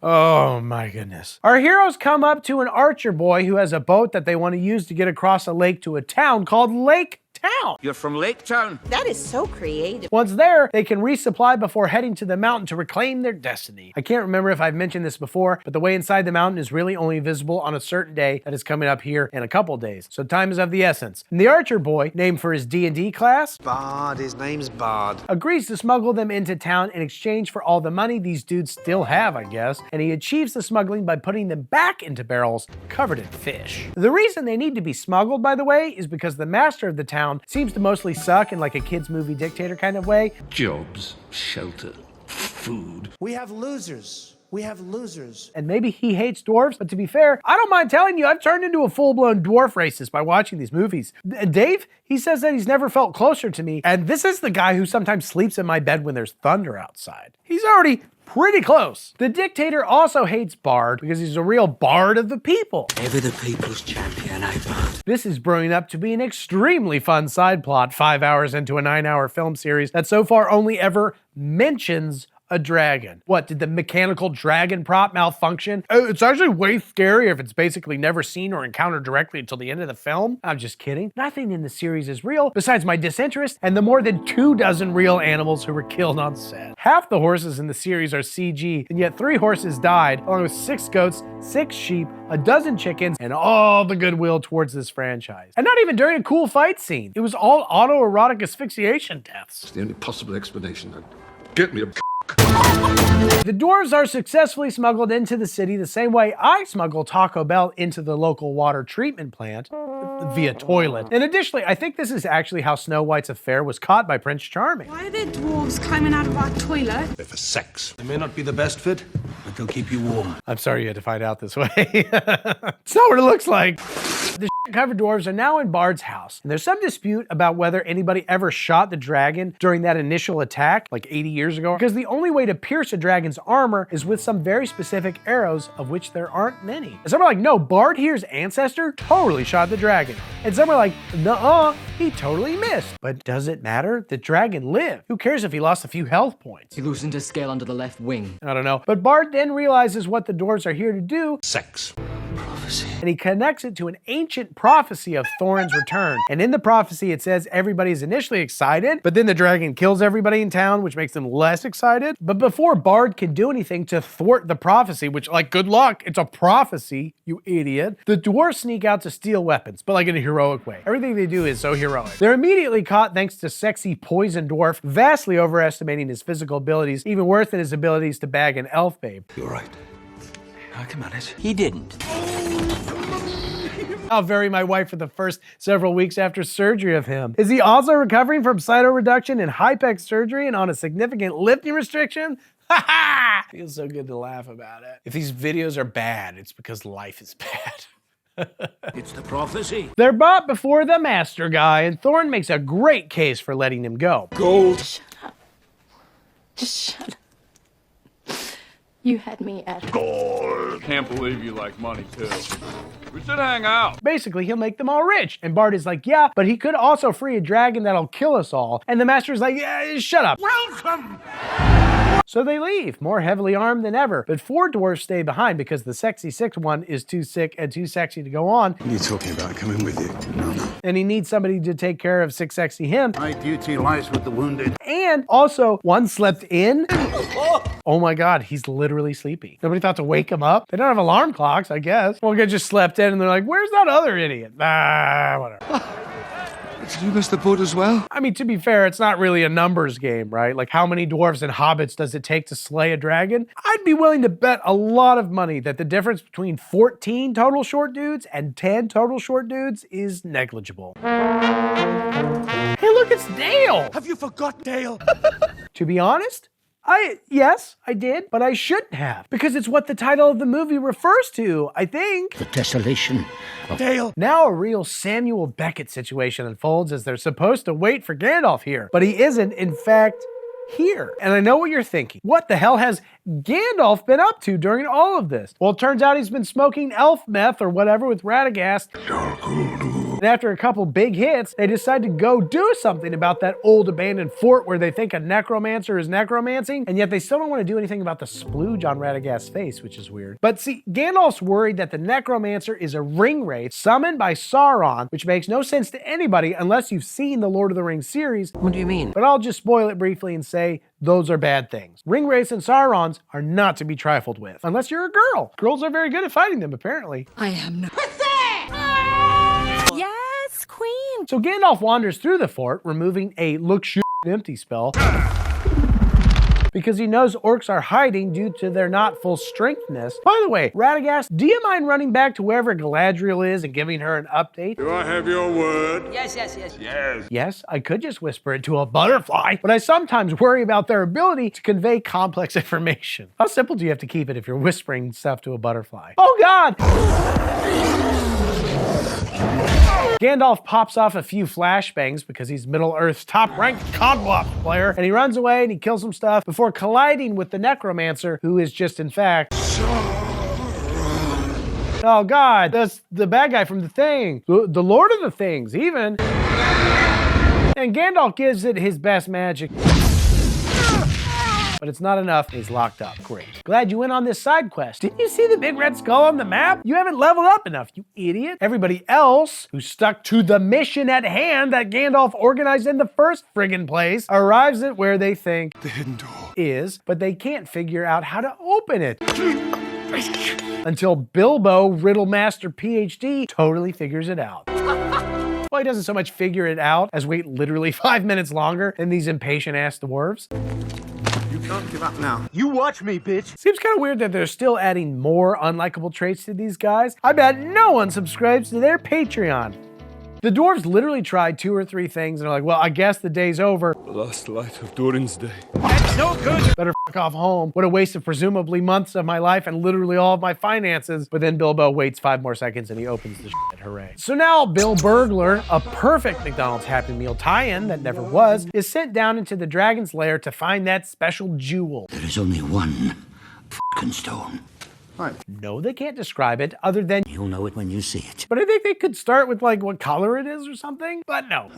Oh my goodness. Our heroes come up to an archer boy who has a boat that they want to use to get across a lake to a town called Lake town. You're from Lake Town. That is so creative. Once there, they can resupply before heading to the mountain to reclaim their destiny. I can't remember if I've mentioned this before, but the way inside the mountain is really only visible on a certain day that is coming up here in a couple days. So time is of the essence. And the archer boy, named for his D&D class, Bard, his name's Bard. agrees to smuggle them into town in exchange for all the money these dudes still have, I guess, and he achieves the smuggling by putting them back into barrels covered in fish. The reason they need to be smuggled, by the way, is because the master of the town seems to mostly suck in like a kids movie dictator kind of way. Jobs, shelter, food. We have losers. We have losers. And maybe he hates dwarves, but to be fair, I don't mind telling you, I've turned into a full-blown dwarf racist by watching these movies. Dave, he says that he's never felt closer to me, and this is the guy who sometimes sleeps in my bed when there's thunder outside. He's already pretty close. The dictator also hates Bard because he's a real bard of the people. Ever the people's champion, eh, Bard? This is brewing up to be an extremely fun side plot 5 hours into a 9-hour film series that so far only ever mentions a dragon. What, did the mechanical dragon prop malfunction? It's actually way scarier if it's basically never seen or encountered directly until the end of the film. I'm just kidding. Nothing in the series is real besides my disinterest and the more than 24 real animals who were killed on set. Half the horses in the series are CG, and yet 3 horses died, along with 6 goats, 6 sheep, a dozen chickens, and all the goodwill towards this franchise. And not even during a cool fight scene. It was all autoerotic asphyxiation deaths. It's the only possible explanation. Get me a The dwarves are successfully smuggled into the city the same way I smuggle Taco Bell into the local water treatment plant via toilet. And additionally, I think this is actually how Snow White's affair was caught by Prince Charming. Why are there dwarves climbing out of our toilet? They're for sex. They may not be the best fit, but they'll keep you warm. I'm sorry you had to find out this way. It's not what it looks like. The covered dwarves are now in Bard's house, and there's some dispute about whether anybody ever shot the dragon during that initial attack, like 80 years ago, because the only way to pierce a dragon's armor is with some very specific arrows, of which there aren't many. And some are like, no, Bard here's ancestor totally shot the dragon. And some are like, nuh-uh, he totally missed. But does it matter? The dragon lived. Who cares if he lost a few health points? He loosened his scale under the left wing. I don't know. But Bard then realizes what the dwarves are here to do. Sex. And he connects it to an ancient prophecy of Thorin's return. And in the prophecy, it says everybody's initially excited, but then the dragon kills everybody in town, which makes them less excited. But before Bard can do anything to thwart the prophecy, which, like, good luck, it's a prophecy, you idiot, the dwarves sneak out to steal weapons, but like in a heroic way. Everything they do is so heroic. They're immediately caught thanks to sexy poison dwarf, vastly overestimating his physical abilities, even worse than his abilities to bag an elf babe. You're right. I can manage. He didn't. I'll bury my wife for the first several weeks after surgery of him. Is he also recovering from cytoreduction and hypec surgery and on a significant lifting restriction? Ha ha! Feels so good to laugh about it. If these videos are bad, it's because life is bad. It's the prophecy. They're brought before the master guy, and Thorin makes a great case for letting him go. Gold. Shut up. Just shut up. You had me at Gold. Can't believe you like money too. We should hang out. Basically, he'll make them all rich. And Bard is like, yeah, but he could also free a dragon that'll kill us all. And the master's like, yeah, shut up. Welcome. So they leave, more heavily armed than ever. But 4 dwarves stay behind because the sexy 6th one is too sick and too sexy to go on. What are you talking about? Coming with you? No. And he needs somebody to take care of 6 sexy him. My duty lies with the wounded. And also, one slept in. Oh my God, he's literally sleepy. Nobody thought to wake him up. They don't have alarm clocks, I guess. One guy just slept in and they're like, where's that other idiot? Whatever. Did you miss the boat as well? I mean, to be fair, it's not really a numbers game, right? Like, how many dwarves and hobbits does it take to slay a dragon? I'd be willing to bet a lot of money that the difference between 14 total short dudes and 10 total short dudes is negligible. Hey, look, it's Dale! Have you forgot Dale? To be honest, yes, I did, but I shouldn't have, because it's what the title of the movie refers to, I think. The desolation of Dale. Now a real Samuel Beckett situation unfolds as they're supposed to wait for Gandalf here, but he isn't, in fact, here. And I know what you're thinking. What the hell has Gandalf been up to during all of this? Well, it turns out he's been smoking elf meth or whatever with Radagast. And after a couple big hits, they decide to go do something about that old abandoned fort where they think a necromancer is necromancing, and yet they still don't want to do anything about the splooge on Radagast's face, which is weird. But see, Gandalf's worried that the necromancer is a ring wraith summoned by Sauron, which makes no sense to anybody unless you've seen the Lord of the Rings series. What do you mean? But I'll just spoil it briefly and say those are bad things. Ring wraiths and Saurons are not to be trifled with, unless you're a girl. Girls are very good at fighting them, apparently. I am no. Yes, Queen. So Gandalf wanders through the fort, removing a look shoot empty spell, because he knows orcs are hiding due to their not full strengthness. By the way, Radagast, do you mind running back to wherever Galadriel is and giving her an update? Do I have your word? Yes. Yes. Yes, I could just whisper it to a butterfly, but I sometimes worry about their ability to convey complex information. How simple do you have to keep it if you're whispering stuff to a butterfly? Oh God! Gandalf pops off a few flashbangs because he's Middle-earth's top-ranked Codwalk player, and he runs away and he kills some stuff before colliding with the necromancer, who is just, in fact... Oh God, that's the bad guy from The Thing. The Lord of the Things, even. And Gandalf gives it his best magic. But it's not enough. He's locked up. Great. Glad you went on this side quest. Didn't you see the big red skull on the map? You haven't leveled up enough, you idiot. Everybody else who stuck to the mission at hand that Gandalf organized in the first friggin' place arrives at where they think the hidden door is, but they can't figure out how to open it. Until Bilbo, Riddle Master PhD, totally figures it out. Well, he doesn't so much figure it out as wait literally 5 minutes longer than these impatient-ass dwarves. You can't give up now. You watch me, bitch. Seems kind of weird that they're still adding more unlikable traits to these guys. I bet no one subscribes to their Patreon. The dwarves literally tried 2 or 3 things and are like, well, I guess the day's over. The last light of Durin's day. That's no good. Better fuck off home. What a waste of presumably months of my life and literally all of my finances. But then Bilbo waits 5 more seconds and he opens the shit. Hooray. So now Bill Burglar, a perfect McDonald's Happy Meal tie-in that never was, is sent down into the dragon's lair to find that special jewel. There is only one fucking stone. Right. No, they can't describe it other than you'll know it when you see it. But I think they could start with like what color it is or something, but no.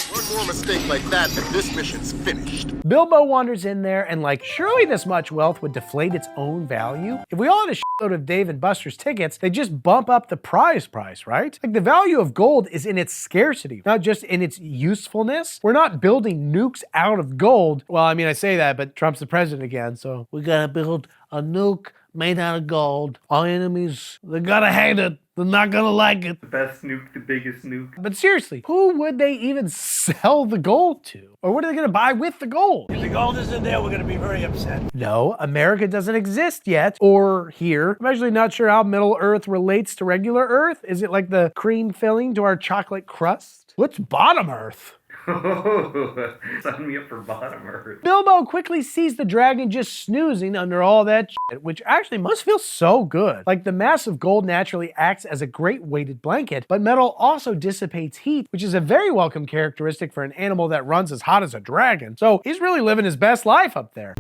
One more mistake like that and this mission's finished. Bilbo wanders in there and like, surely this much wealth would deflate its own value? If we all had a shitload of Dave and Buster's tickets, they just bump up the prize, right? Like the value of gold is in its scarcity, not just in its usefulness. We're not building nukes out of gold. Well, I mean, I say that, but Trump's the president again, so we gotta build a nuke made out of gold. Our enemies, they gotta hate it. They're not gonna like it. The best nuke, the biggest nuke. But seriously, who would they even sell the gold to? Or what are they gonna buy with the gold? If the gold isn't there, we're gonna be very upset. No, America doesn't exist yet, or here. I'm actually not sure how Middle Earth relates to regular Earth. Is it like the cream filling to our chocolate crust? What's bottom Earth? Oh, sign me up for bottom Earth. Bilbo quickly sees the dragon just snoozing under all that shit, which actually must feel so good. Like the mass of gold naturally acts as a great weighted blanket, but metal also dissipates heat, which is a very welcome characteristic for an animal that runs as hot as a dragon. So he's really living his best life up there.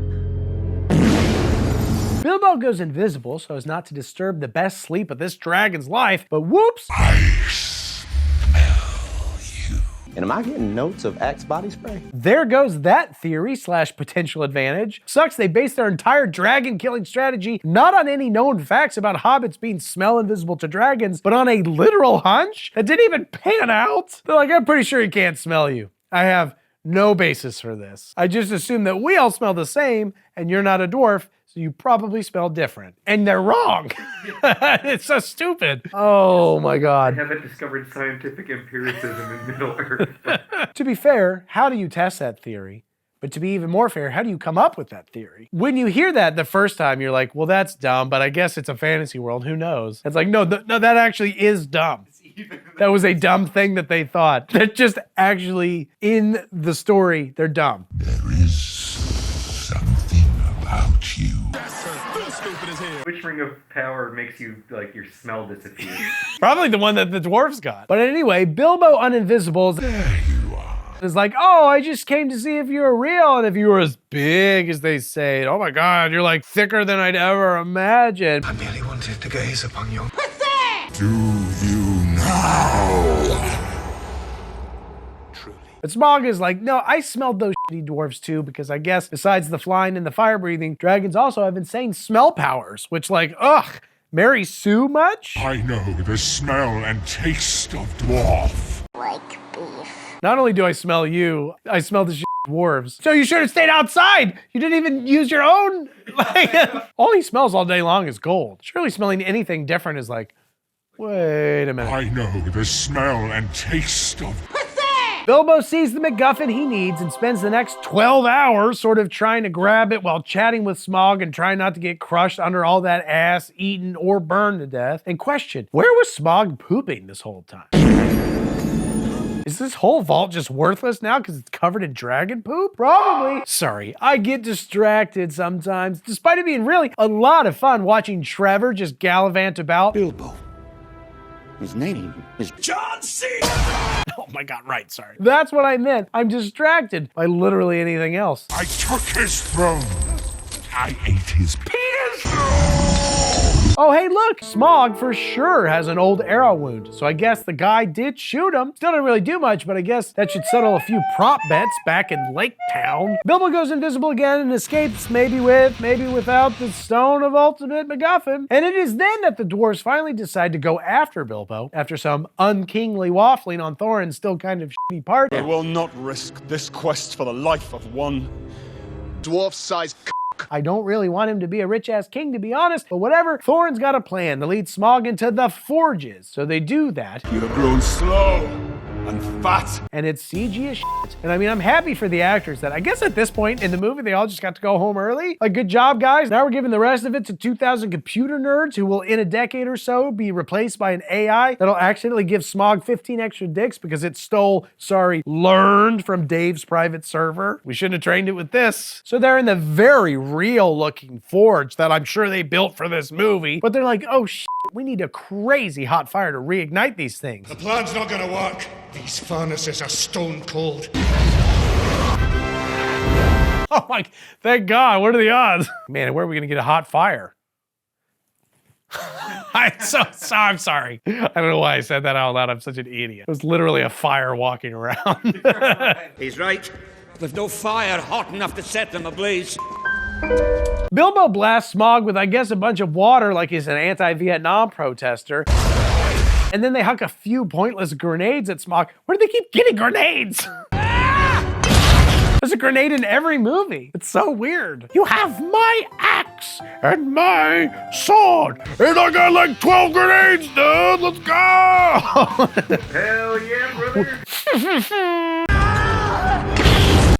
Bilbo goes invisible so as not to disturb the best sleep of this dragon's life, but whoops! And am I getting notes of Axe body spray? There goes that theory / potential advantage. Sucks they based their entire dragon killing strategy not on any known facts about hobbits being smell invisible to dragons, but on a literal hunch that didn't even pan out. They're like, I'm pretty sure he can't smell you. I have no basis for this. I just assume that we all smell the same and you're not a dwarf, so you probably smell different. And they're wrong. It's so stupid. Oh my God. I haven't discovered scientific empiricism in Middle-earth. To be fair, how do you test that theory? But to be even more fair, how do you come up with that theory? When you hear that the first time, you're like, well, that's dumb, but I guess it's a fantasy world. Who knows? It's like, no, that actually is dumb. That was a dumb thing that they thought. They're just actually in the story, they're dumb. There is something about you. Which ring of power makes you, like, your smell disappear? Probably the one that the dwarves got. But anyway, Bilbo Uninvisible is like, oh, I just came to see if you were real and if you were as big as they say. Oh my God, you're like thicker than I'd ever imagined. I merely wanted to gaze upon your Do you now? But SMAUG is like, no, I smelled those shitty dwarves too, because I guess besides the flying and the fire breathing, dragons also have insane smell powers, which like, ugh, Mary Sue much? I know the smell and taste of dwarf. Like beef. Not only do I smell you, I smell the shit dwarves. So you should have stayed outside. You didn't even use your own. Like, all he smells all day long is gold. Surely smelling anything different is like, wait a minute. I know the smell and taste of... Bilbo sees the MacGuffin he needs and spends the next 12 hours sort of trying to grab it while chatting with SMAUG and trying not to get crushed under all that ass, eaten, or burned to death. And question, where was SMAUG pooping this whole time? Is this whole vault just worthless now because it's covered in dragon poop? Probably. Sorry, I get distracted sometimes, despite it being really a lot of fun watching Trevor just gallivant about. Bilbo. His name is John C. Oh my God, right, sorry. That's what I meant. I'm distracted by literally anything else. I took his throne. I ate his penis. Oh, hey, look, SMAUG for sure has an old arrow wound. So I guess the guy did shoot him. Still didn't really do much, but I guess that should settle a few prop bets back in Lake Town. Bilbo goes invisible again and escapes, maybe with, maybe without the Stone of Ultimate MacGuffin. And it is then that the dwarves finally decide to go after Bilbo after some unkingly waffling on Thorin's still kind of shitty part. I will not risk this quest for the life of one dwarf-sized I don't really want him to be a rich-ass king, to be honest, but whatever. Thorin's got a plan to lead SMAUG into the Forges, so they do that. You have grown slow and fat. And it's CG as shit. And I mean, I'm happy for the actors that I guess at this point in the movie, they all just got to go home early. Like, good job, guys. Now we're giving the rest of it to 2,000 computer nerds who will, in a decade or so, be replaced by an AI that'll accidentally give SMAUG 15 extra dicks because it learned from Dave's private server. We shouldn't have trained it with this. So they're in the very real looking forge that I'm sure they built for this movie, but they're like, oh shit, we need a crazy hot fire to reignite these things. The plan's not gonna work. These furnaces are stone cold. Oh my, thank God, what are the odds? Man, where are we gonna get a hot fire? I'm sorry. I don't know why I said that out loud. I'm such an idiot. It was literally a fire walking around. He's right. There's no fire hot enough to set them ablaze. Bilbo blasts SMAUG with, I guess, a bunch of water like he's an anti-Vietnam protester. And then they huck a few pointless grenades at SMAUG. Where do they keep getting grenades? There's a grenade in every movie. It's so weird. You have my axe and my sword. And I got like 12 grenades, dude. Let's go. Hell yeah, brother.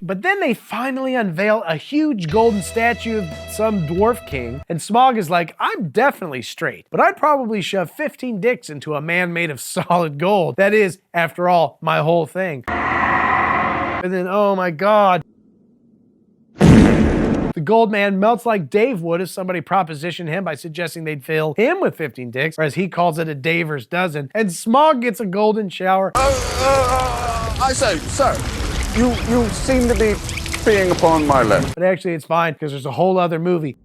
But then they finally unveil a huge golden statue of some dwarf king, and SMAUG is like, I'm definitely straight, but I'd probably shove 15 dicks into a man made of solid gold. That is, after all, my whole thing. And then, oh my God. The gold man melts like Dave would if somebody propositioned him by suggesting they'd fill him with 15 dicks, or as he calls it, a Daver's dozen, and SMAUG gets a golden shower. I say, sir, you seem to be peeing upon my lip. But actually it's fine because there's a whole other movie.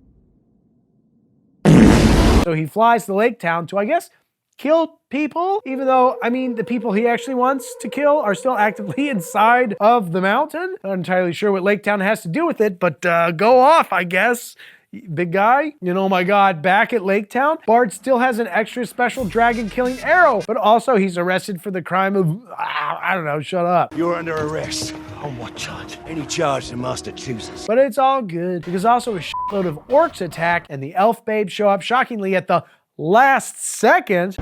So he flies to Lake Town to, I guess, kill people, even though, I mean, the people he actually wants to kill are still actively inside of the mountain. Not entirely sure what Lake Town has to do with it, but go off, I guess. Big guy. You know, oh my God, back at Lake Town, Bard still has an extra special dragon killing arrow, but also he's arrested for the crime of, I don't know, shut up. You're under arrest. On what charge? Any charge the master chooses. But it's all good, because also a shitload of orcs attack and the elf babes show up shockingly at the last second.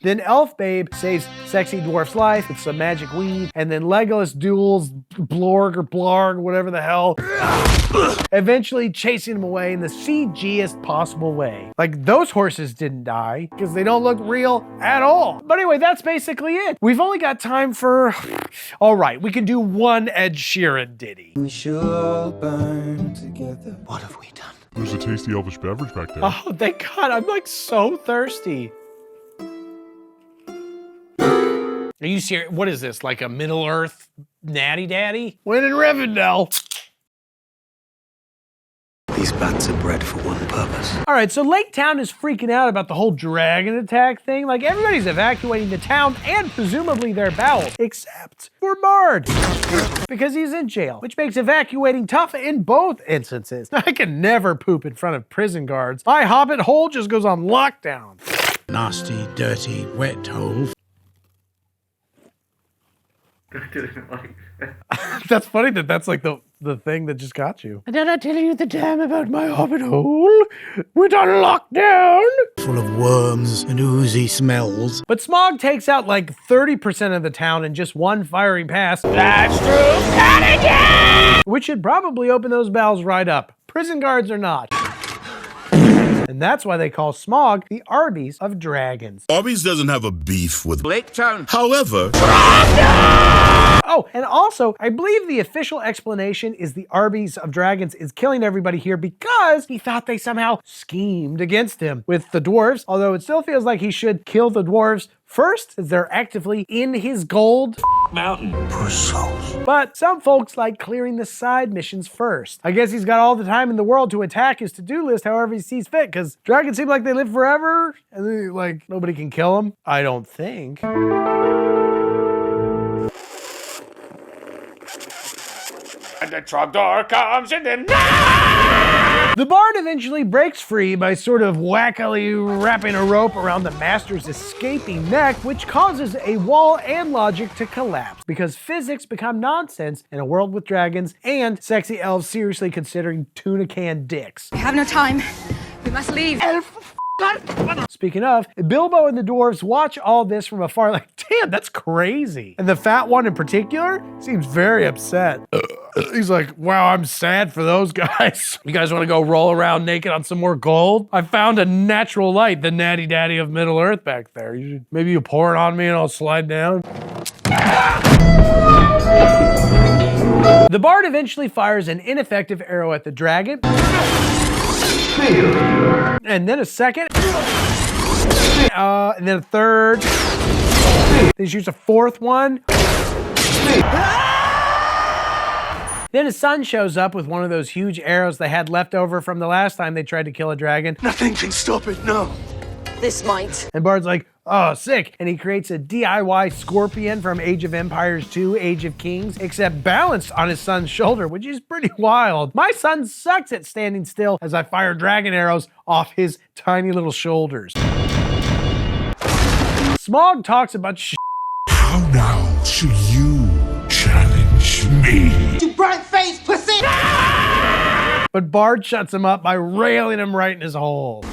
Then Elf Babe saves Sexy Dwarf's life with some magic weed, and then Legolas duels Blorg or Blarg, whatever the hell, eventually chasing him away in the CGest possible way. Like, those horses didn't die, because they don't look real at all. But anyway, that's basically it. We've only got time for, all right, we can do one Ed Sheeran ditty. We should all burn together. What have we done? There's a tasty elvish beverage back there. Oh, thank God, I'm like so thirsty. Are you serious? What is this, like a Middle Earth natty daddy? When in Rivendell. These bats are bred for one purpose. All All right, so Lake Town is freaking out about the whole dragon attack thing. Like, everybody's evacuating the town and presumably their bowels, except for Bard, because he's in jail, which makes evacuating tough in both instances. I can never poop in front of prison guards. My Hobbit hole just goes on lockdown. Nasty, dirty, wet hole. That's funny that that's like the thing that just got you. And then I tell you the damn about my Hobbit hole with on lockdown. Full of worms and oozy smells. But SMAUG takes out like 30% of the town in just one firing pass. That's true, Canada! Which should probably open those bowels right up. Prison guards are not. And that's why they call SMAUG the Arby's of dragons. Arby's doesn't have a beef with Lake Town. However... Oh, and also, I believe the official explanation is the Arby's of dragons is killing everybody here because he thought they somehow schemed against him with the dwarves, although it still feels like he should kill the dwarves first, as they're actively in his gold mountain. Poor souls. But some folks like clearing the side missions first. I guess he's got all the time in the world to attack his to-do list however he sees fit, because dragons seem like they live forever, and then, like, nobody can kill them. I don't think. And the trogdor comes in the The Bard eventually breaks free by sort of wackily wrapping a rope around the Master's escaping neck, which causes a wall and logic to collapse because physics become nonsense in a world with dragons and sexy elves seriously considering tuna can dicks. We have no time. We must leave. Speaking of, Bilbo and the dwarves watch all this from afar like, damn, that's crazy. And the fat one in particular seems very upset. He's like, wow, I'm sad for those guys. You guys want to go roll around naked on some more gold? I found a natural light, the natty daddy of Middle Earth back there. Maybe you pour it on me and I'll slide down. The Bard eventually fires an ineffective arrow at the dragon. And then a second. And then a third. Then he shoots a fourth one. Then his son shows up with one of those huge arrows they had left over from the last time they tried to kill a dragon. Nothing can stop it, no. This might. And Bard's like, oh, sick. And he creates a DIY scorpion from Age of Empires 2, Age of Kings, except balanced on his son's shoulder, which is pretty wild. My son sucks at standing still as I fire dragon arrows off his tiny little shoulders. SMAUG talks about How now should you challenge me? You bright-faced pussy! But Bard shuts him up by railing him right in his hole.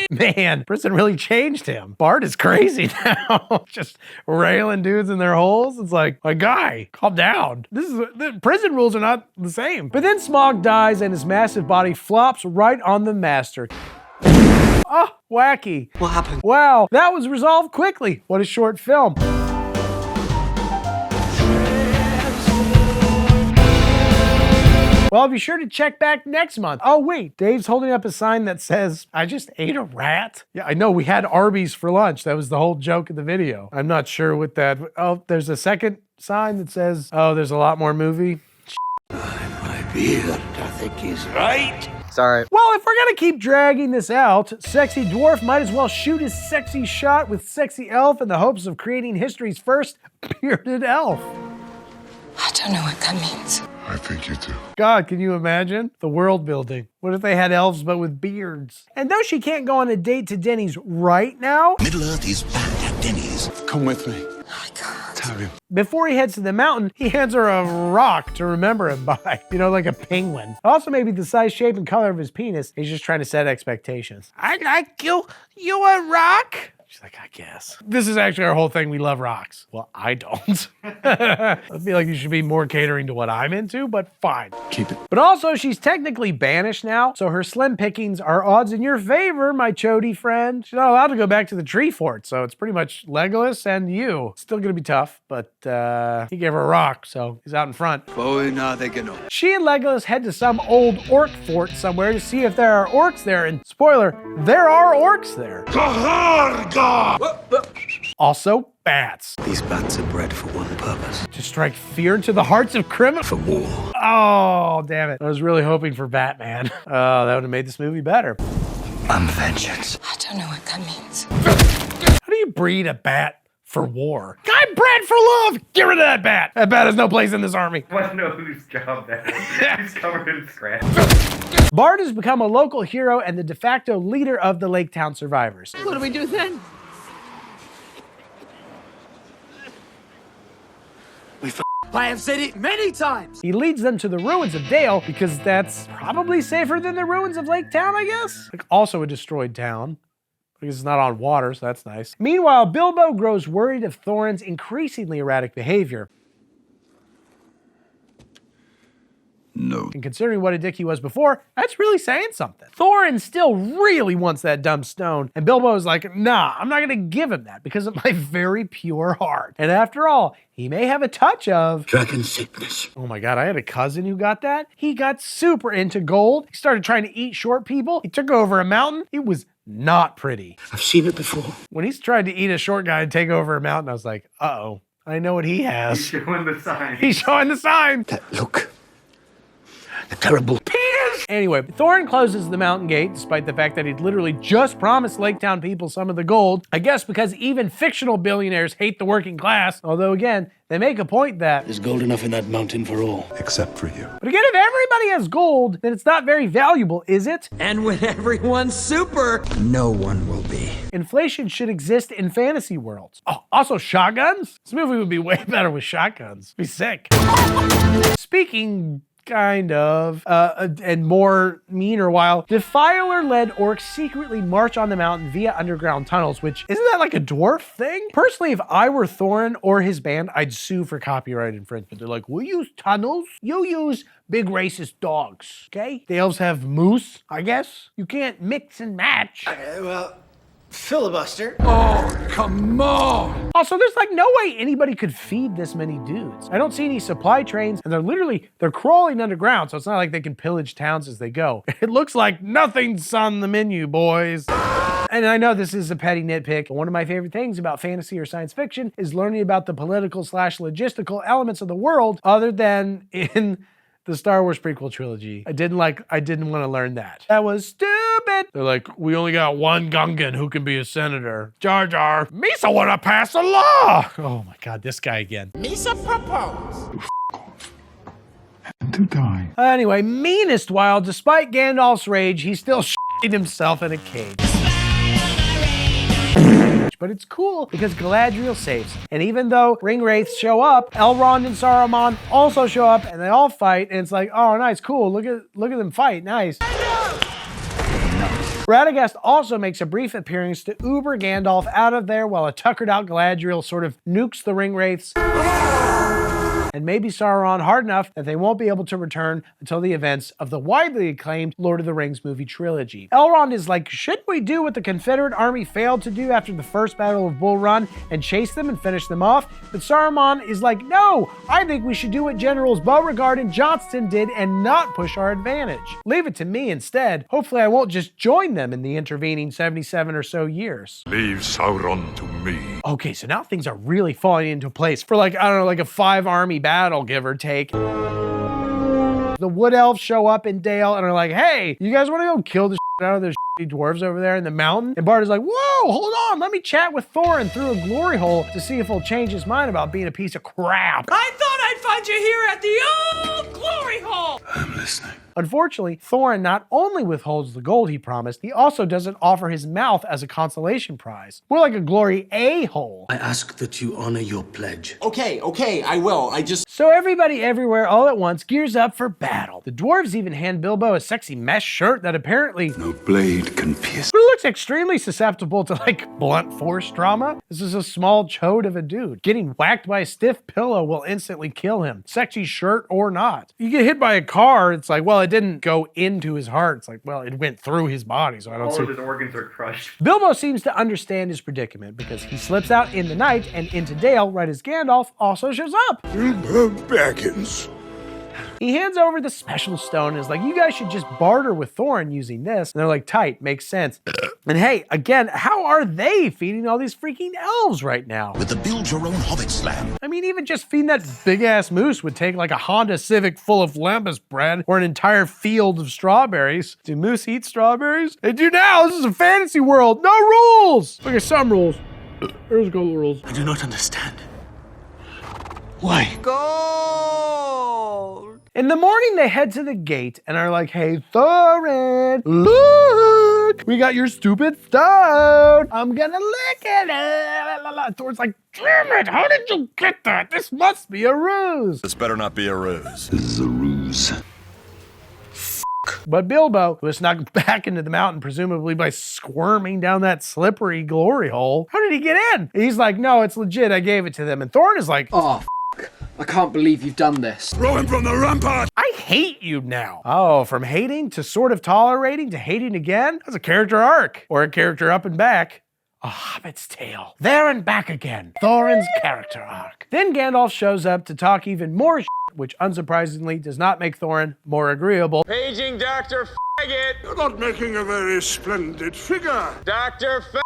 Man, prison really changed him. Bard is crazy now. Just railing dudes in their holes. It's like, my guy, calm down. The prison rules are not the same. But then SMAUG dies and his massive body flops right on the Master. Oh, wacky. What happened? Wow, that was resolved quickly. What a short film. Well, be sure to check back next month. Oh, wait, Dave's holding up a sign that says, I just ate a rat? Yeah, I know, we had Arby's for lunch. That was the whole joke of the video. I'm not sure what that, oh, there's a second sign that says, oh, there's a lot more movie. My beard, I think he's right. Sorry. Well, if we're gonna keep dragging this out, Sexy Dwarf might as well shoot his sexy shot with Sexy Elf in the hopes of creating history's first bearded elf. I don't know what that means. I think you do. God, can you imagine? The world building. What if they had elves but with beards? And though she can't go on a date to Denny's right now, Middle-earth is back at Denny's. Come with me. I can't. Tell him. before he heads to the mountain, he hands her a rock to remember him by. You know, like a penguin. Also maybe the size, shape, and color of his penis. He's just trying to set expectations. I like you. You a rock? She's like, I guess. This is actually our whole thing. We love rocks. Well, I don't. I feel like you should be more catering to what I'm into, but fine. Keep it. But also, she's technically banished now, so her slim pickings are odds in your favor, my chody friend. She's not allowed to go back to the tree fort, so it's pretty much Legolas and you. Still gonna be tough, but he gave her a rock, so he's out in front. She and Legolas head to some old orc fort somewhere to see if there are orcs there, and spoiler, there are orcs there. Also, bats. These bats are bred for one purpose. To strike fear into the hearts of criminals. For war. Oh, damn it. I was really hoping for Batman. Oh, that would have made this movie better. I'm vengeance. I don't know what that means. How do you breed a bat for war? I'm bred for love! Get rid of that bat! That bat has no place in this army. I want to know whose job that is. He's covered in scratch. Bart has become a local hero and the de facto leader of the Lake Town survivors. What do we do then? I have said it many times. He leads them to the ruins of Dale because that's probably safer than the ruins of Lake Town, I guess. Like, also a destroyed town. Because it's not on water, so that's nice. Meanwhile, Bilbo grows worried of Thorin's increasingly erratic behavior. No. And considering what a dick he was before, that's really saying something. Thorin still really wants that dumb stone, and Bilbo's like, nah, I'm not gonna give him that because of my very pure heart. And after all, he may have a touch of dragon sickness. Oh my God, I had a cousin who got that. He got super into gold. He started trying to eat short people. He took over a mountain. It was not pretty. I've seen it before. When he's tried to eat a short guy and take over a mountain, I was like, uh-oh, I know what he has. He's showing the sign. He's showing the sign. That look. The terrible penis! Anyway, Thorin closes the mountain gate, despite the fact that he'd literally just promised Lake Town people some of the gold. I guess because even fictional billionaires hate the working class. Although again, they make a point that there's gold enough in that mountain for all. Except for you. But again, if everybody has gold, then it's not very valuable, is it? And when everyone's super, no one will be. Inflation should exist in fantasy worlds. Oh, also shotguns? This movie would be way better with shotguns. It'd be sick. Speaking kind of, and more meaner while Defiler-led orcs secretly march on the mountain via underground tunnels, which, isn't that like a dwarf thing? Personally, if I were Thorin or his band, I'd sue for copyright infringement. They're like, we use tunnels, you use big racist dogs, okay? The elves have moose, I guess. You can't mix and match. Well, filibuster. oh, come on. Also, there's like no way anybody could feed this many dudes. I don't see any supply trains, and they're crawling underground, so it's not like they can pillage towns as they go. It looks like nothing's on the menu, boys. And I know this is a petty nitpick, but one of my favorite things about fantasy or science fiction is learning about the political/logistical elements of the world other than in the Star Wars prequel trilogy. I didn't want to learn that. That was stupid. They're like, we only got one Gungan who can be a senator. Jar Jar, Misa wanna pass a law. Oh my God, this guy again. Misa propose. To die. Anyway, meanest while, despite Gandalf's rage, he's still shitting himself in a cage. But it's cool because Galadriel saves him. And even though ring wraiths show up, Elrond and Saruman also show up and they all fight. And it's like, oh, nice, cool. Look at them fight. Nice. Radagast also makes a brief appearance to Uber Gandalf out of there while a tuckered out Galadriel sort of nukes the ring wraiths. And maybe Sauron hard enough that they won't be able to return until the events of the widely acclaimed Lord of the Rings movie trilogy. Elrond is like, shouldn't we do what the Confederate army failed to do after the first Battle of Bull Run and chase them and finish them off? But Saruman is like, no, I think we should do what Generals Beauregard and Johnston did and not push our advantage. Leave it to me instead. Hopefully I won't just join them in the intervening 77 or so years. Leave Sauron to me. Okay, so now things are really falling into place for like, I don't know, like a 5-army battle, give or take. The Wood Elves show up in Dale and are like, hey, you guys want to go kill the shit out of those shitty dwarves over there in the mountain? And Bart is like, whoa, hold on, let me chat with Thorin through a glory hole to see if he'll change his mind about being a piece of crap. I thought I'd find you here at the old glory hole. I'm listening. Unfortunately, Thorin not only withholds the gold he promised, he also doesn't offer his mouth as a consolation prize. More like a glory a-hole. I ask that you honor your pledge. Okay, I will. So everybody everywhere all at once gears up for battle. The dwarves even hand Bilbo a sexy mesh shirt that apparently No blade can pierce. but it looks extremely susceptible to like blunt force trauma. This is a small chode of a dude. Getting whacked by a stiff pillow will instantly kill him, sexy shirt or not. You get hit by a car, it's like, well, it didn't go into his heart. It's like, well, it went through his body, so I don't see. All of his organs are crushed. Bilbo seems to understand his predicament because he slips out in the night and into Dale right as Gandalf also shows up. Baggins. He hands over the special stone and is like, you guys should just barter with Thorin using this. And they're like, tight, makes sense. And hey, again, how are they feeding all these freaking elves right now? With the build your own Hobbit slam. I mean, even just feeding that big ass moose would take like a Honda Civic full of lembas bread or an entire field of strawberries. Do moose eat strawberries? They do now. This is a fantasy world. No rules. Okay, some rules. There's go rules. I do not understand. Why? Gold! In the morning, they head to the gate and are like, hey, Thorin, look, we got your stupid stone. I'm gonna lick it. Thorin's like, damn it, how did you get that? This must be a ruse. This better not be a ruse. This is a ruse. But Bilbo, who was snuck back into the mountain, presumably by squirming down that slippery glory hole, how did he get in? He's like, no, it's legit, I gave it to them. And Thorin is like, oh, I can't believe you've done this. Throw him from the rampart! I hate you now. Oh, from hating to sort of tolerating to hating again? That's a character arc. Or a character up and back. A Hobbit's Tale. There and back again. Thorin's character arc. Then Gandalf shows up to talk even more shit, which unsurprisingly does not make Thorin more agreeable. Paging Dr. Faggot. You're not making a very splendid figure. Dr. Faggot.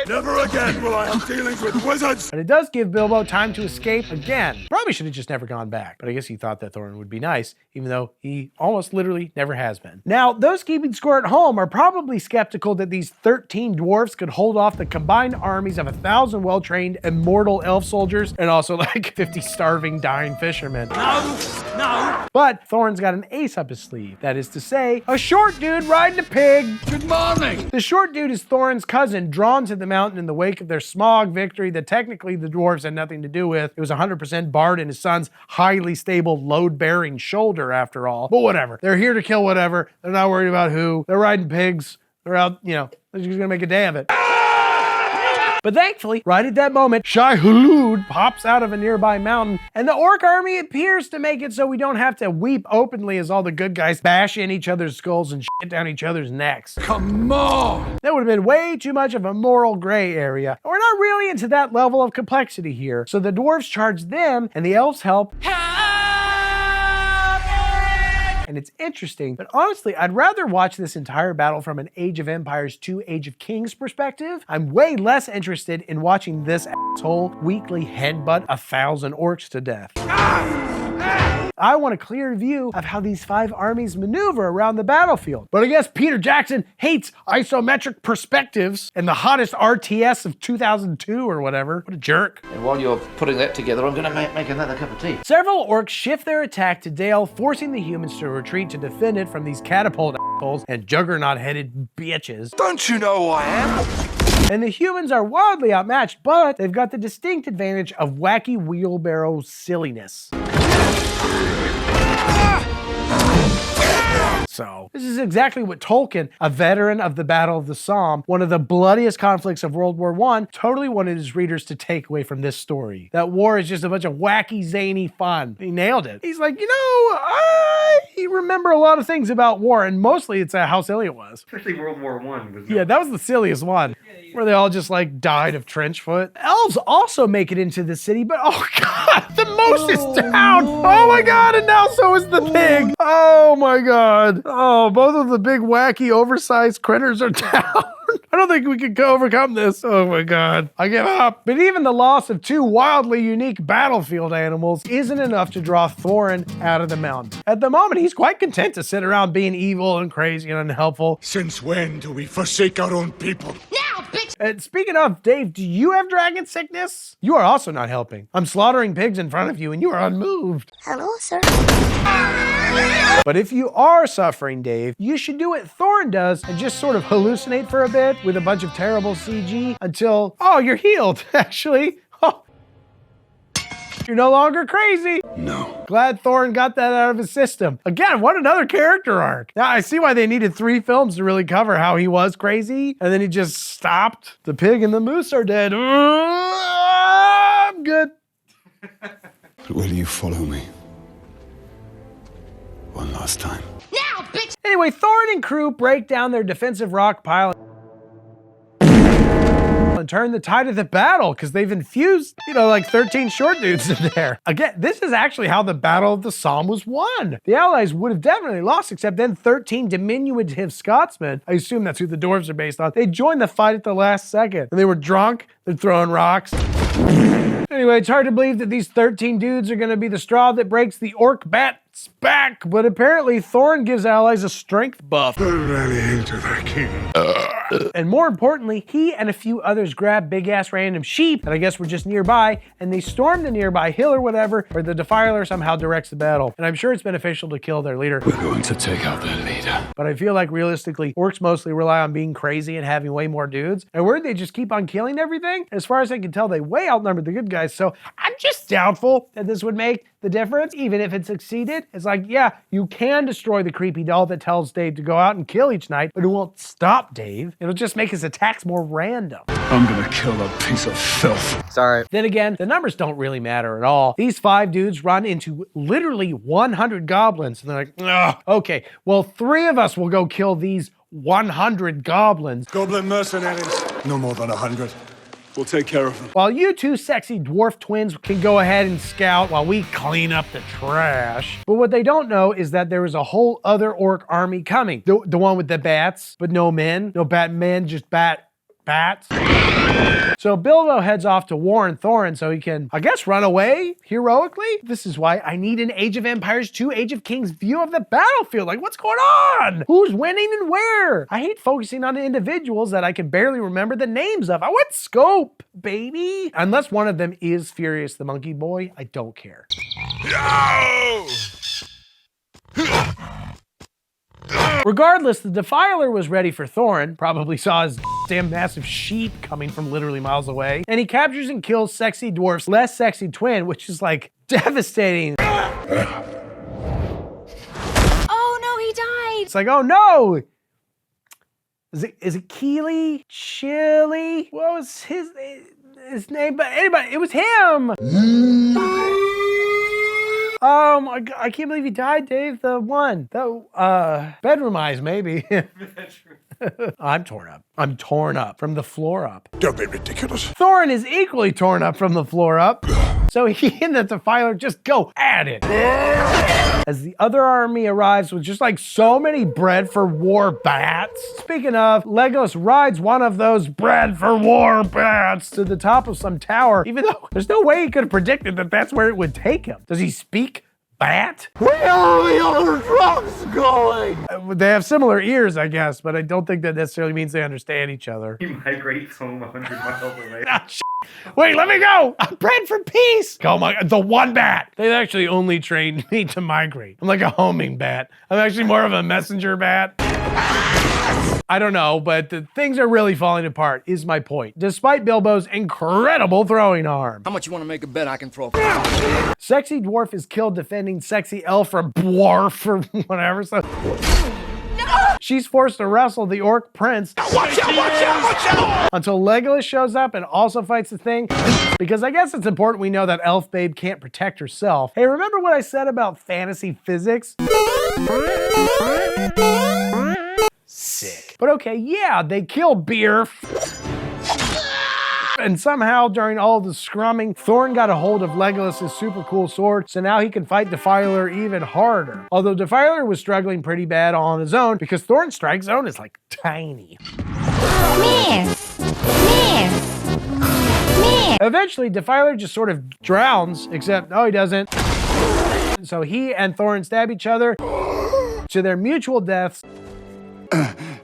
Never again will I have dealings with wizards. But it does give Bilbo time to escape again. Probably should have just never gone back. But I guess he thought that Thorin would be nice, even though he almost literally never has been. Now, those keeping score at home are probably skeptical that these 13 dwarfs could hold off the combined armies of 1,000 well-trained immortal elf soldiers and also like 50 starving, dying fishermen. No. But Thorin's got an ace up his sleeve. That is to say, a short dude riding a pig. Good morning. The short dude is Thorin's cousin, drawn to the mountain in the wake of their SMAUG victory that technically the dwarves had nothing to do with. It was 100% Bard and his son's highly stable load-bearing shoulder after all. But whatever. They're here to kill whatever. They're not worried about who. They're riding pigs. They're out, they're just gonna make a day of it. But thankfully, right at that moment, Shai-Hulud pops out of a nearby mountain, and the orc army appears to make it so we don't have to weep openly as all the good guys bash in each other's skulls and shit down each other's necks. Come on! That would have been way too much of a moral gray area. We're not really into that level of complexity here, so the dwarves charge them, and the elves help. And it's interesting, but honestly, I'd rather watch this entire battle from an Age of Empires 2 Age of Kings perspective. I'm way less interested in watching this asshole weakly headbutt 1,000 orcs to death. I want a clear view of how these 5 armies maneuver around the battlefield. But I guess Peter Jackson hates isometric perspectives and the hottest RTS of 2002 or whatever. What a jerk. And while you're putting that together, I'm going to make another cup of tea. Several orcs shift their attack to Dale, forcing the humans to retreat to defend it from these catapult assholes and juggernaut-headed bitches. Don't you know who I am? And the humans are wildly outmatched, but they've got the distinct advantage of wacky wheelbarrow silliness. So, this is exactly what Tolkien, a veteran of the Battle of the Somme, one of the bloodiest conflicts of World War I, totally wanted his readers to take away from this story. That war is just a bunch of wacky, zany fun. He nailed it. He's like, I remember a lot of things about war, and mostly it's how silly it was. Especially World War I. Yeah, that was the silliest one, where they all just like died of trench foot. Elves also make it into the city, but oh god, the moose is down. Oh my god, and now so is the pig. Oh my god. Oh, both of the big wacky oversized critters are down. I don't think we can overcome this. Oh my god. I give up. But even the loss of 2 wildly unique battlefield animals isn't enough to draw Thorin out of the mountain. At the moment, he's quite content to sit around being evil and crazy and unhelpful. Since when do we forsake our own people? Now, bitch! And speaking of, Dave, do you have dragon sickness? You are also not helping. I'm slaughtering pigs in front of you and you are unmoved. Hello, sir. But if you are suffering, Dave, you should do what Thorin does and just sort of hallucinate for a bit with a bunch of terrible CG until, oh, you're healed, actually. Oh. You're no longer crazy. No. Glad Thorin got that out of his system. Again, what another character arc. Now, I see why they needed 3 films to really cover how he was crazy, and then he just stopped. The pig and the moose are dead. I'm good. Will you follow me? One last time. Now, bitch! Anyway, Thorin and crew break down their defensive rock pile and turn the tide of the battle because they've infused, like 13 short dudes in there. Again, this is actually how the Battle of the Somme was won. The Allies would have definitely lost, except then 13 diminutive Scotsmen, I assume that's who the dwarves are based on, they joined the fight at the last second. And they were drunk, they're throwing rocks. Anyway, it's hard to believe that these 13 dudes are going to be the straw that breaks the orc bat's back, but apparently Thorin gives allies a strength buff. Rally into the king. And more importantly, he and a few others grab big-ass random sheep that I guess were just nearby, and they storm the nearby hill or whatever, where the Defiler somehow directs the battle. And I'm sure it's beneficial to kill their leader. We're going to take out their leader. But I feel like realistically, orcs mostly rely on being crazy and having way more dudes. And where they just keep on killing everything? As far as I can tell, they way outnumbered the good guys. So I'm just doubtful that this would make the difference, even if it succeeded. It's like, yeah, you can destroy the creepy doll that tells Dave to go out and kill each night, but it won't stop Dave. It'll just make his attacks more random. I'm gonna kill that piece of filth. Sorry. Then again, the numbers don't really matter at all. These 5 dudes run into literally 100 goblins, and they're like, ugh, okay, well, 3 of us will go kill these 100 goblins. Goblin mercenaries. No more than 100. We'll take care of them. While you 2 sexy dwarf twins can go ahead and scout while we clean up the trash. But what they don't know is that there is a whole other orc army coming. The one with the bats, but no men. No Batman, just bats. So Bilbo heads off to warn Thorin so he can, I guess, run away heroically. This is why I need an Age of Empires 2 Age of Kings view of the battlefield. Like, what's going on? Who's winning and where? I hate focusing on individuals that I can barely remember the names of. I want scope, baby. Unless one of them is Furious the Monkey Boy, I don't care. No! Regardless, the Defiler was ready for Thorin, probably saw his damn massive sheep coming from literally miles away, and he captures and kills Sexy Dwarf's less sexy twin, which is like devastating. Oh no, he died! It's like, oh no! Is it Keely? Chili? What was his name? But anybody, it was him! I can't believe he died, Dave. The one. Bedroom eyes, maybe. I'm torn up. I'm torn up from the floor up. Don't be ridiculous. Thorin is equally torn up from the floor up. So he and the Defiler just go at it. As the other army arrives with just like so many bred for war bats. Speaking of, Legolas rides one of those bred for war bats to the top of some tower, even though there's no way he could have predicted that that's where it would take him. Does he speak bat? Where are the other trucks going? They have similar ears, I guess, but I don't think that necessarily means they understand each other. He migrates home 100 miles away. Wait, let me go! I'm bred for peace! Oh my God, the one bat! They've actually only trained me to migrate. I'm like a homing bat. I'm actually more of a messenger bat. I don't know, but things are really falling apart, is my point. Despite Bilbo's incredible throwing arm. How much you want to make a bet I can throw? Sexy Dwarf is killed defending Sexy Elf or Dwarf or whatever, so... She's forced to wrestle the orc prince. Watch out, watch out, watch out! Until Legolas shows up and also fights the thing. Because I guess it's important we know that Elf Babe can't protect herself. Hey, remember what I said about fantasy physics? Sick. But okay, yeah, they kill Beer. And somehow, during all the scrumming, Thorin got a hold of Legolas' super cool sword, so now he can fight Defiler even harder. Although Defiler was struggling pretty bad on his own, because Thorin's strike zone is like tiny. Miss! Eventually, Defiler just sort of drowns, except, no, he doesn't. So he and Thorin stab each other to their mutual deaths.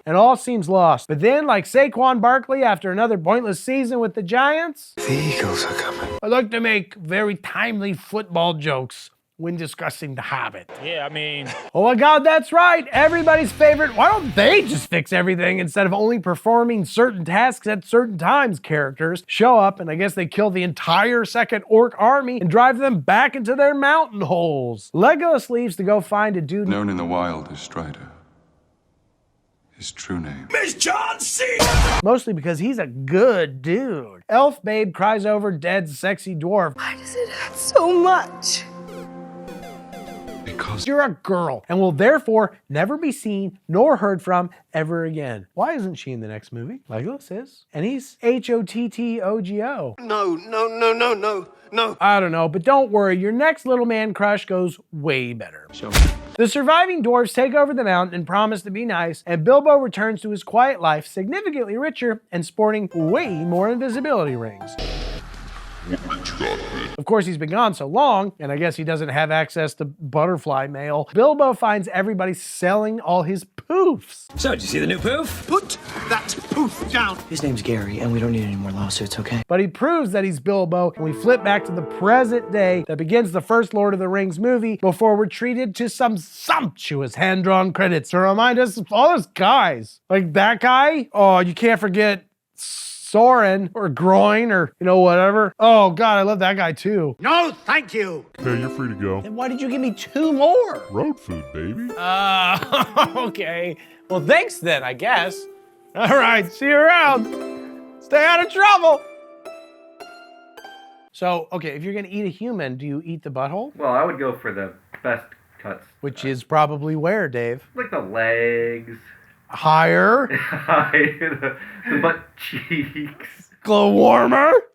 And all seems lost. But then, like Saquon Barkley after another pointless season with the Giants, The Eagles are coming. I like to make very timely football jokes when discussing The Hobbit. Yeah, I mean... Oh my God, that's right! Everybody's favorite, why don't they just fix everything instead of only performing certain tasks at certain times? Characters show up and I guess they kill the entire second orc army and drive them back into their mountain holes. Legolas leaves to go find a dude Known in the wild as Strider. His true name. Miss John C. Mostly because he's a good dude. Elf Babe cries over dead sexy dwarf. Why does it hurt so much? Because you're a girl and will therefore never be seen nor heard from ever again. Why isn't she in the next movie? Legolas is. And he's Hottogo. No. I don't know, but don't worry, your next little man crush goes way better. The surviving dwarves take over the mountain and promise to be nice, and Bilbo returns to his quiet life, significantly richer and sporting way more invisibility rings. Of course, he's been gone so long, and I guess he doesn't have access to butterfly mail. Bilbo finds everybody selling all his poofs. So, did you see the new poof? Put that poof down. His name's Gary, and we don't need any more lawsuits, okay? But he proves that he's Bilbo, and we flip back to the present day that begins the first Lord of the Rings movie before we're treated to some sumptuous hand-drawn credits to remind us of all those guys. Like that guy? Oh, you can't forget Soren or Groin or, whatever. Oh, God, I love that guy too. No, thank you. Okay, you're free to go. Then why did you give me 2 more? Road food, baby. Okay. Well, thanks then, I guess. All right, see you around. Stay out of trouble. So, okay, if you're going to eat a human, do you eat the butthole? Well, I would go for the best cuts. Which is probably where, Dave? Like the legs. Higher. The butt cheeks. Glow warmer.